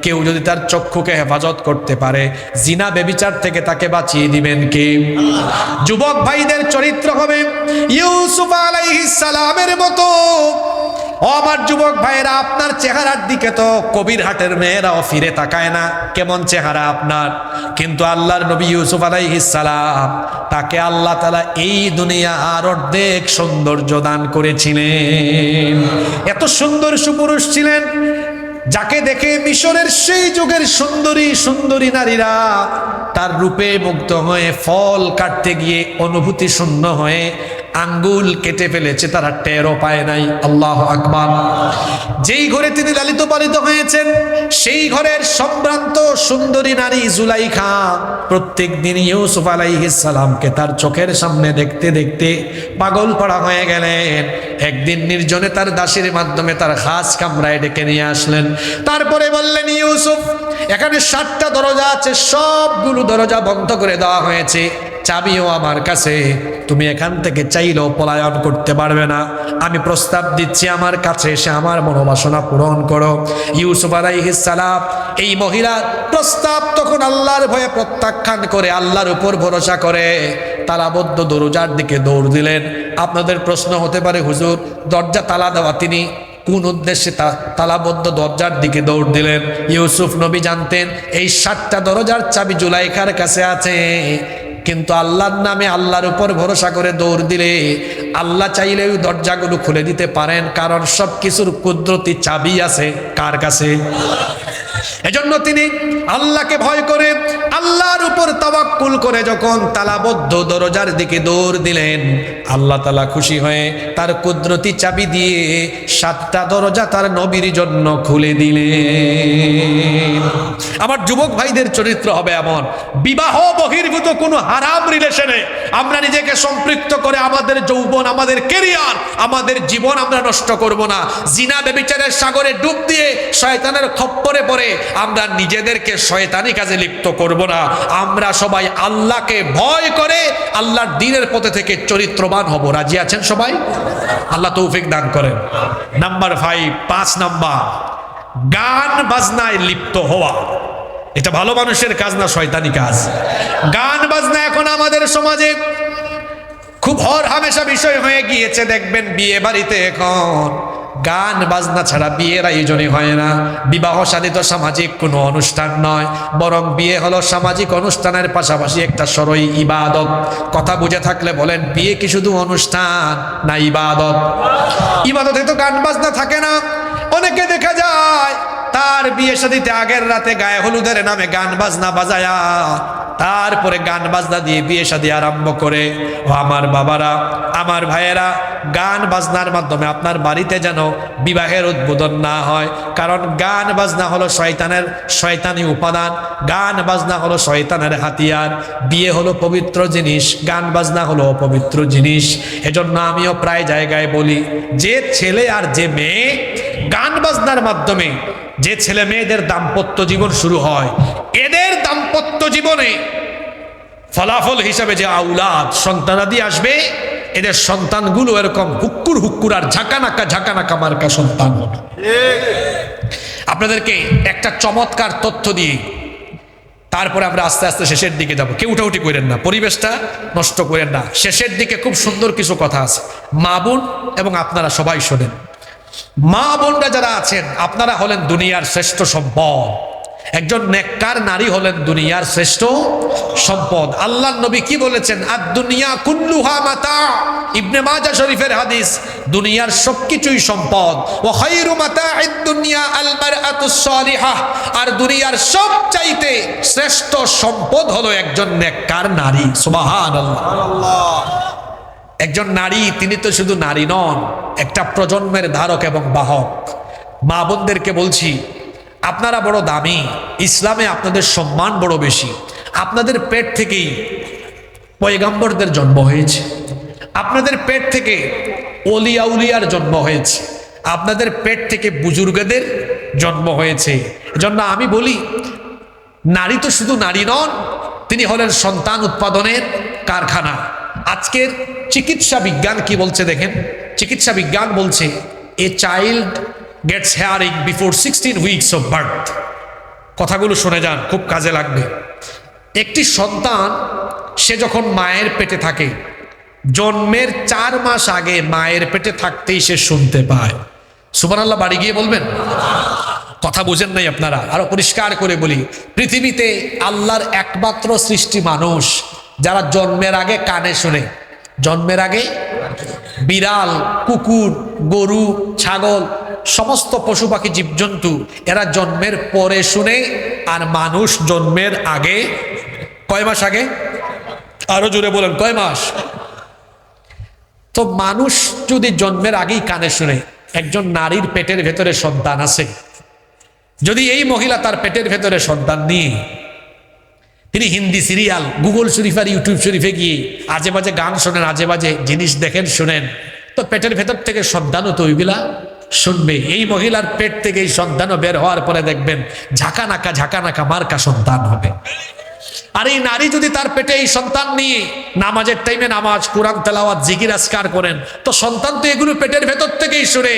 কেউ যদি তার চক্ষুকে হেফাজত করতে পারে, জিনা ব্যভিচার থেকে তাকে বাঁচিয়ে দিবেন কে? যুবক ভাইদের চরিত্র হবে ইউসুফ আলাইহিস সালামের মতো। ও আমার যুবক ভাইরা, আপনার চেহারার দিকে তো কবির হাটের মেয়েরাও ফিরে তাকায় না, কেমন চেহারা আপনার। কিন্তু আল্লাহর নবী ইউসুফ আলাইহিস সালাম, তাকে আল্লাহ তাআলা এই দুনিয়ার অর্ধেক সৌন্দর্য দান করেছিলেন। এত সুন্দর সুপুরুষ ছিলেন, যাকে দেখে মিশরের সেই যুগের সুন্দরী সুন্দরী নারীরা তার রূপে মুগ্ধ হয়ে ফল কাটতে গিয়ে অনুভূতি শূন্য হয়ে আঙ্গুল কেটে ফেলেছে, তারা টেরও পায় নাই। আল্লাহু আকবার। যেই ঘরে তিনি লালিত পালিত হয়েছেন, সেই ঘরের সম্ভ্রান্ত সুন্দরী নারী জুলাইখা প্রত্যেক দিন ইউসুফ আলাইহিস সালামকে তার চোখের সামনে দেখতে দেখতে পাগল পাড়া হয়ে গেলেন। একদিন নির্জনে তার দাসীর মাধ্যমে তার খাস কামরায় ডেকে নিয়ে আসলেন। তারপরে বললেন, ইউসুফ, এখানে 7টা দরজা আছে, সবগুলো দরজা বন্ধ করে দেওয়া হয়েছে, চাবিও আমার কাছে, তুমি এখান থেকে চাইলেও পলায়ন করতে পারবে না। আমি প্রস্তাব দিচ্ছি আমার কাছে এসে আমার মনোবাসনা পূরণ করো। ইউসুফ আলাইহিস সালাম এই মহিলার প্রস্তাব তখন আল্লাহর ভয়ে প্রত্যাখ্যান করে আল্লাহর উপর ভরসা করে তালাবদ্ধ দরজার দিকে দৌড় দিলেন। আপনাদের প্রশ্ন হতে পারে, হুজুর দরজা তালা দেওয়া তিনি কোন উদ্দেশ্যে তালাবদ্ধ দরজার দিকে দৌড় দিলেন? ইউসুফ নবী জানতেন এই 7টা দরজার চাবি জুলাইখার কাছে আছে, কিন্তু আল্লাহর নামে আল্লাহর উপর ভরসা করে দৌড় দিলে আল্লাহ চাইলে ওই দরজাগুলো খুলে দিতে পারেন, কারণ সব কিছুর কুদরতি চাবি আছে কার কাছে? এজন্য তিনি আল্লাহকে ভয় করে আল্লাহর উপর তাওয়াক্কুল করে যখন তালাবদ্ধ দরজার দিকে দৌড় দিলেন, আল্লাহ তাআলা খুশি হয়ে তার কুদরতি চাবি দিয়ে 7টা দরজা তার নবীর জন্য খুলে দিলেন। আমার যুবক ভাইদের চরিত্র হবে এমন, বিবাহ বহির্ভূত কোনো হারাম রিলেশনে আমরা নিজেকে সম্পৃক্ত করে আমাদের যৌবন, আমাদের ক্যারিয়ার, আমাদের জীবন আমরা নষ্ট করব না। জিনা ব্যভিচারের সাগরে ডুব দিয়ে শয়তানের খপ্পরে পড়ে আমরা নিজেদেরকে শয়তানি কাজে লিপ্ত করব না। আমরা সবাই আল্লাহকে ভয় করে আল্লাহর দ্বীনের পথে থেকে চরিত্রবান হব। রাজি আছেন সবাই? আল্লাহ তৌফিক দান করেন। নাম্বার 5 নাম্বার, গান বাজনায় লিপ্ত হওয়া। এটা ভালো মানুষের কাজ না শয়তানি কাজ। গান বাজনা এখন আমাদের সমাজে খুব হরহামেশা বিষয় হয়ে গিয়েছে। দেখবেন বিয়ে বাড়িতে এখন গান বাজনা ছাড়া বিয়ের আয়োজনই হয় না। বিবাহ শাদী তো সামাজিক কোনো অনুষ্ঠান নয়, বরং বিয়ে হলো সামাজিক অনুষ্ঠানের পাশাপাশি একটা সরই ইবাদত। কথা বুঝে থাকলে বলেন, বিয়ে কি শুধু অনুষ্ঠান না ইবাদত? ইবাদতে তো গান বাজনা থাকে না। অনেকে দেখা যায় তার বিয়ে শাদীতে আগের রাতে গায়ে হলুদের নামে গান বাজনা বাজায়া তারপরে গান বাজনা দিয়ে বিয়ে শাদী আরম্ভ করে। ও আমার বাবারা, আমার ভাইয়েরা, গান বাজনার মাধ্যমে আপনার বাড়িতে যেন বিবাহের উদ্বোধন না হয়, কারণ গান বাজনা হলো শয়তানি উপাদান। গান বাজনা হলো শয়তানের হাতিয়ার। বিয়ে হলো পবিত্র জিনিস, গান বাজনা হলো অপবিত্র জিনিস। এজন্য আমিও প্রায় জায়গায় বলি, যে ছেলে আর যে মেয়ে গান বাজনার মাধ্যমে যে ছেলে মেয়েদের দাম্পত্য জীবন শুরু হয়, এদের দাম্পত্য জীবনে ফলাফল হিসাবে যে আউলাদ সন্তানাদি আসবে, এদের সন্তানগুলো এরকম হুক্কুর হুক্কুর আর ঝাঁকানাকা মার্কা সন্তান হবে। আপনাদেরকে একটা চমৎকার তথ্য দিয়ে তারপরে আমরা আস্তে আস্তে শেষের দিকে যাব। কেউ উঠাউঠি করেন না, পরিবেশটা নষ্ট করেন না। শেষের দিকে খুব সুন্দর কিছু কথা আছে, মা বোন এবং আপনারা সবাই শোনেন। মা বোনরা যারা আছেন, আপনারা হলেন দুনিয়ার শ্রেষ্ঠ সম্পদ। একজন নেককার নারী হলেন দুনিয়ার শ্রেষ্ঠ সম্পদ। আল্লাহর নবী কি বলেছেন? আদ-দুনিয়া কুল্লুহা মাতা। ইবনে মাজাহ শরীফের হাদিস, দুনিয়ার সবকিছুই সম্পদ। ওয়া খায়রু মাতা'আদ দুনিয়া আল মারআতুস সালিহাহ। আর দুনিয়ার সবচাইতে শ্রেষ্ঠ সম্পদ হলো একজন নেককার নারী। সুবহানাল্লাহ। একজন নারী, তিনি তো শুধু নারী নন, একটা প্রজন্মের ধারক এবং বাহক। মা বোনদেরকে বলছি, আপনারা বড় দামি, ইসলামে আপনাদের সম্মান বড় বেশি। আপনাদের পেট থেকেই পয়গম্বরদের জন্ম হয়েছে, আপনাদের পেট থেকে ওলি আউলিয়ার জন্ম হয়েছে, আপনাদের পেট থেকে বুজুর্গদের জন্ম হয়েছে। এজন্য আমি বলি, নারী তো শুধু নারী নন, তিনি হলেন সন্তান উৎপাদনের কারখানা। আজকের চিকিৎসা বিজ্ঞান কি বলছে দেখেন। চিকিৎসা বিজ্ঞান বলছে, a child gets hearing before 16 weeks of birth. কথাগুলো শুনে যান, খুব কাজে লাগবে। একটি সন্তান সে যখন মায়ের পেটে থাকে, জন্মের 4 মাস আগে মায়ের পেটে থাকতেই সে শুনতে পায়। সুবহানাল্লাহ, বাড়ি গিয়ে বলবেন। কথা বুঝেন নাই আপনারা, আরো পরিষ্কার করে বলি। পৃথিবীতে আল্লাহর একমাত্র সৃষ্টি মানুষ যারা জন্মের আগে কানে শুনে। জন্মের আগে বিড়াল, কুকুর, গরু, ছাগল, সমস্ত পশু পাখি, জীবজন্তু এরা জন্মের পরে শুনে। আর মানুষ জন্মের আগে কয় মাস আগে? আরো জোরে বলেন, কয় মাস? তো মানুষ যদি জন্মের আগেই কানে শুনে, একজন নারীর পেটের ভেতরে সন্তান আছে, যদি এই মহিলা তার পেটের ভেতরে সন্তান নিয়ে তিনি হিন্দি সিরিয়াল, গুগল শরীফ আর ইউটিউব শরীফে গিয়ে আজে বাজে গান শোনেন, আজে বাজে জিনিস দেখেন, শুনেন, তো পেটের ভেতর থেকে সন্তানও তো ওইগুলা শুনবে। এই মহিলার পেট থেকে এই সন্তানও বের হওয়ার পরে দেখবেন ঝাঁকানাকা মার্কা সন্তান হবে। আর এই নারী যদি তার পেটে এই সন্তান নিয়ে নামাজের টাইমে নামাজ, কোরআন তেলাওয়াত, জিকির আজকার করেন, তো সন্তান তো এগুলো পেটের ভেতর থেকেই শুনে।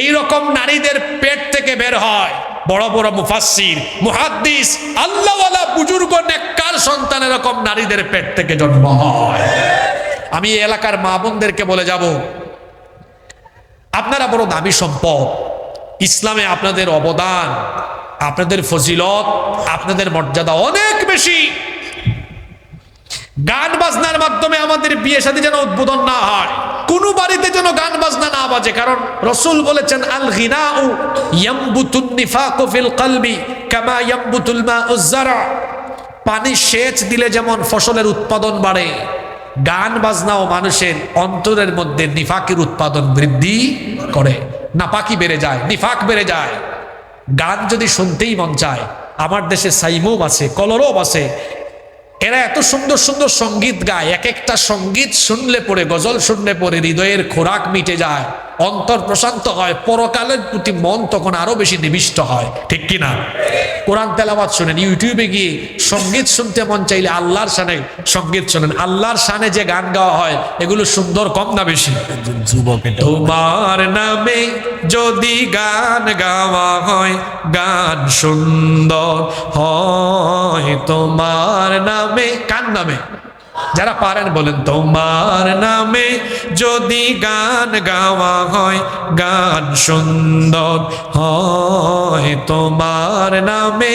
এইরকম নারীদের পেট থেকে বের হয় বড় বড় মুফাসসির, মুহাদ্দিস, আল্লাহওয়ালা বুজুর্গ নেককার সন্তান এরকম নারীদের পেট থেকে জন্ম হয়। আমি এই এলাকার মা বোনদেরকে বলে যাব, আপনারা বড় দামি সম্পদ। ইসলামে আপনাদের অবদান, আপনাদের ফজিলত, আপনাদের মর্যাদা অনেক বেশি। গান বাজনার মাধ্যমে আমাদের বিয়ে শাদী যেন উদ্বোধন না হয়, কোনো বাড়িতে যেন গান বাজনা না বাজে। কারণ রাসূল বলেছেন, আল গিনাউ ইয়ামবুতুন নিফাকু ফিল কলবি কামা ইয়ামবুতুল মাউজ যারা। পানি সেচ দিলে যেমন ফসলের উৎপাদন বাড়ে, গান বাজনাও মানুষের অন্তরের মধ্যে নিফাকের উৎপাদন বৃদ্ধি করে। নাপাকি বেড়ে যায়, নিফাক বেড়ে যায়। গান যদি শুনতেই মন চায়, আমার দেশে সাইমুম আছে, কলরব আছে, এরা এত সুন্দর সুন্দর সঙ্গীত গায়। এক একটা সঙ্গীত শুনলে পরে, গজল শুনলে পরে হৃদয়ের খোরাক মিটে যায়, অন্তর প্রশান্ত হয়, পরকালের প্রতি মন তখন আরো বেশি নিবিষ্ট হয়। ঠিক কিনা? কোরআন তেলাওয়াত শুনেন, ইউটিউবে গিয়ে সঙ্গীত শুনতে মন চাইলে আল্লাহর শানে সঙ্গীত শুনেন। আল্লাহর শানে যে গান গাওয়া হয় এগুলো সুন্দর কম না বেশি? তোমার নামে যদি গান গাওয়া হয়, গান সুন্দর হয়। তোমার নামে, কার নামে? যারা পারেন বলেন, তোমার নামে যদি গান গাওয়া হয়, গান সুন্দর হয়। তোমার নামে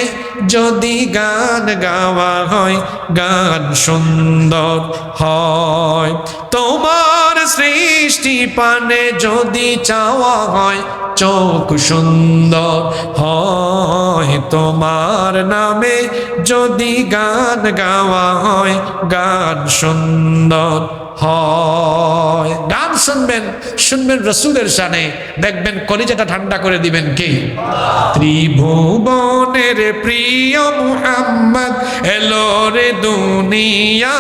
যদি গান গাওয়া হয়, গান সুন্দর হয়। তোমার সৃষ্টি পানে যদি চাওয়া হয়, চোখ সুন্দর হয়। তোমার নামে যদি গান গাওয়া হয়, গান সুন্দর হয়। গান শুনবেন, শুনবেন রসুলের শানে, দেখবেন কলিজাটা ঠান্ডা করে দিবেন কে? ত্রিভুবনের প্রিয় মুহাম্মদ এলো রে দুনিয়ায়,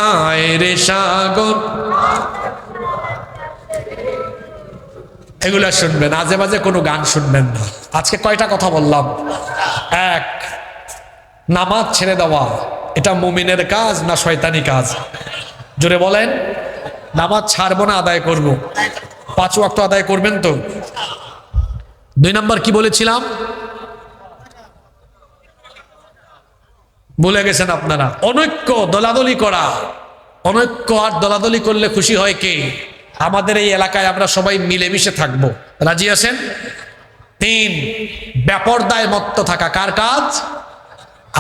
আয় রে সাগর। এগুলা শুনবেন, আজে বাজে কোনো গান শুনবেন না। আজকে কয়টা কথা বললাম? এক, নামাজ ছেড়ে দেওয়া এটা মুমিনের কাজ না শয়তানি কাজ? জোরে বলেন। নামাজ ছাড়বো না, আদায় করব। 5 ওয়াক্ত আদায় করবেন তো? 2 নম্বর কি বলেছিলাম? ভুলে গেছেন আপনারা? অনৈক্য, দলাদলি করা। অনৈক্য আর দলাদলি করলে খুশি হয় কে? আমাদের এই এলাকায় আমরা সবাই মিলেমিশে থাকবো, রাজি আছেন? 3, বেপরদায় মত্ত থাকা। কার কাজ?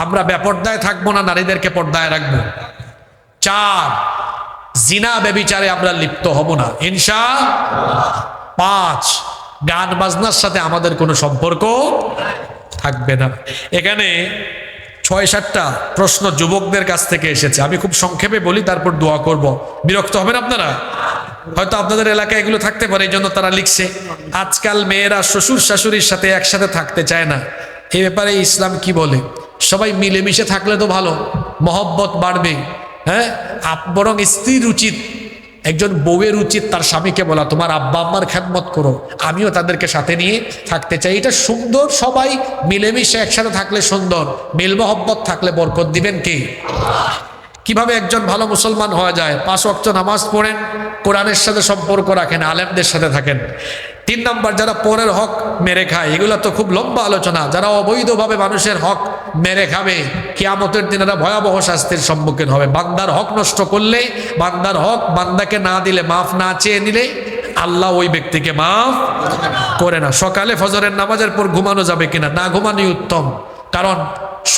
আমরা বেপরদায় থাকবো না, নারীদেরকে পর্দায় রাখবো। 4, জিনা ব্যভিচারে আমরা লিপ্ত হব না ইনশাআল্লাহ। 5, গান বাজনার সাথে আমাদের কোনো সম্পর্ক থাকবে না। এখানে 6-7টা প্রশ্ন যুবকদের কাছ থেকে এসেছে, আমি খুব সংক্ষেপে বলি, তারপর দোয়া করব। বিরক্ত হবেন আপনারা? হয়তো আপনাদের এলাকায় এগুলো থাকতে পারে, এই জন্য তারা লিখছে। আজকাল মেয়েরা শ্বশুর শাশুড়ির সাথে একসাথে থাকতে চায় না। এই ব্যাপারে ইসলাম কি বলে? সবাই মিলেমিশে থাকলে তো ভালো, মহব্বত বাড়বে। হ্যাঁ, বরং স্ত্রীর উচিত, একজন বউয়ের উচিত তার স্বামীকে বলা, তোমার আব্বা আম্মার খেদমত করো, আমিও তাদেরকে সাথে নিয়ে থাকতে চাই। এটা সুন্দর, সবাই মিলেমিশে একসাথে থাকলে সুন্দর। মিল মহব্বত থাকলে বরকত দিবেন কে? কিভাবে একজন ভালো মুসলমান হওয়া যায়? 5 ওয়াক্ত নামাজ পড়েন, কোরআনের সাথে সম্পর্ক রাখেন, আলেমদের সাথে থাকেন। 3 নম্বর, যারা পরের হক মেরে খায়, এগুলো তো খুব লম্বা আলোচনা। যারা অবৈধভাবে মানুষের হক মেরে খাবে, কিয়ামতের দিন এরা ভয়াবহ শাস্তির সম্মুখীন হবে। বান্দার হক নষ্ট করলে, বান্দার হক বান্দাকে না দিলে, মাফ না চেয়ে নিলে, আল্লাহ ওই ব্যক্তিকে মাফ করে না। সকালে ফজরের নামাজের পর ঘুমানো যাবে কিনা? না ঘুমানোই উত্তম। কারণ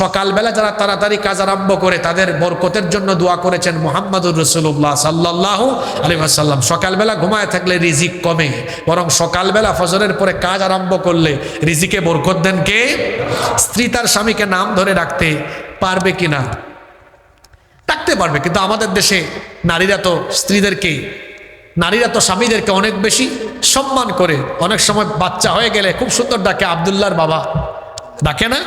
সকালবেলা যারা তাড়াতাড়ি কাজ আরম্ভ করে তাদের বরকতের জন্য দোয়া করেছেন মুহাম্মদুর রাসূলুল্লাহ সাল্লাল্লাহু আলাইহি ওয়াসাল্লাম। সকালবেলা ঘুমায় থাকলে রিজিক কমে, বরং সকালবেলা ফজরের পরে কাজ আরম্ভ করলে রিজিকে বরকত দেন কে? স্ত্রী তার স্বামীকে নাম ধরে ডাকতে পারবে কিনা? ডাকতে পারবে, কিন্তু আমাদের দেশে নারীরা তো স্বামীদেরকে অনেক বেশি সম্মান করে। অনেক সময় বাচ্চা হয়ে গেলে খুব সুন্দর ডাকে, আব্দুল্লাহর বাবা ডাকে না?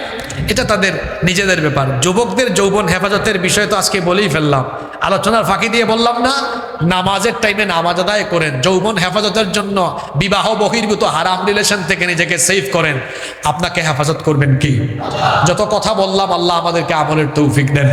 এটা তাদের নিজেদের ব্যাপার। যুবকদের যৌবন হেফাজতের বিষয় তো আজকে বলেই ফেললাম, আলোচনার ফাঁকি দিয়ে বললাম না? নামাজের টাইমে নামাজ আদায় করেন, যৌবন হেফাজতের জন্য বিবাহ বহির্ভূত হারাম রিলেশন থেকে নিজেকে সেভ করেন, আপনাকে হেফাজত করবেন কি? যত কথা বললাম, আল্লাহ আমাদেরকে আমলের তৌফিক দেন।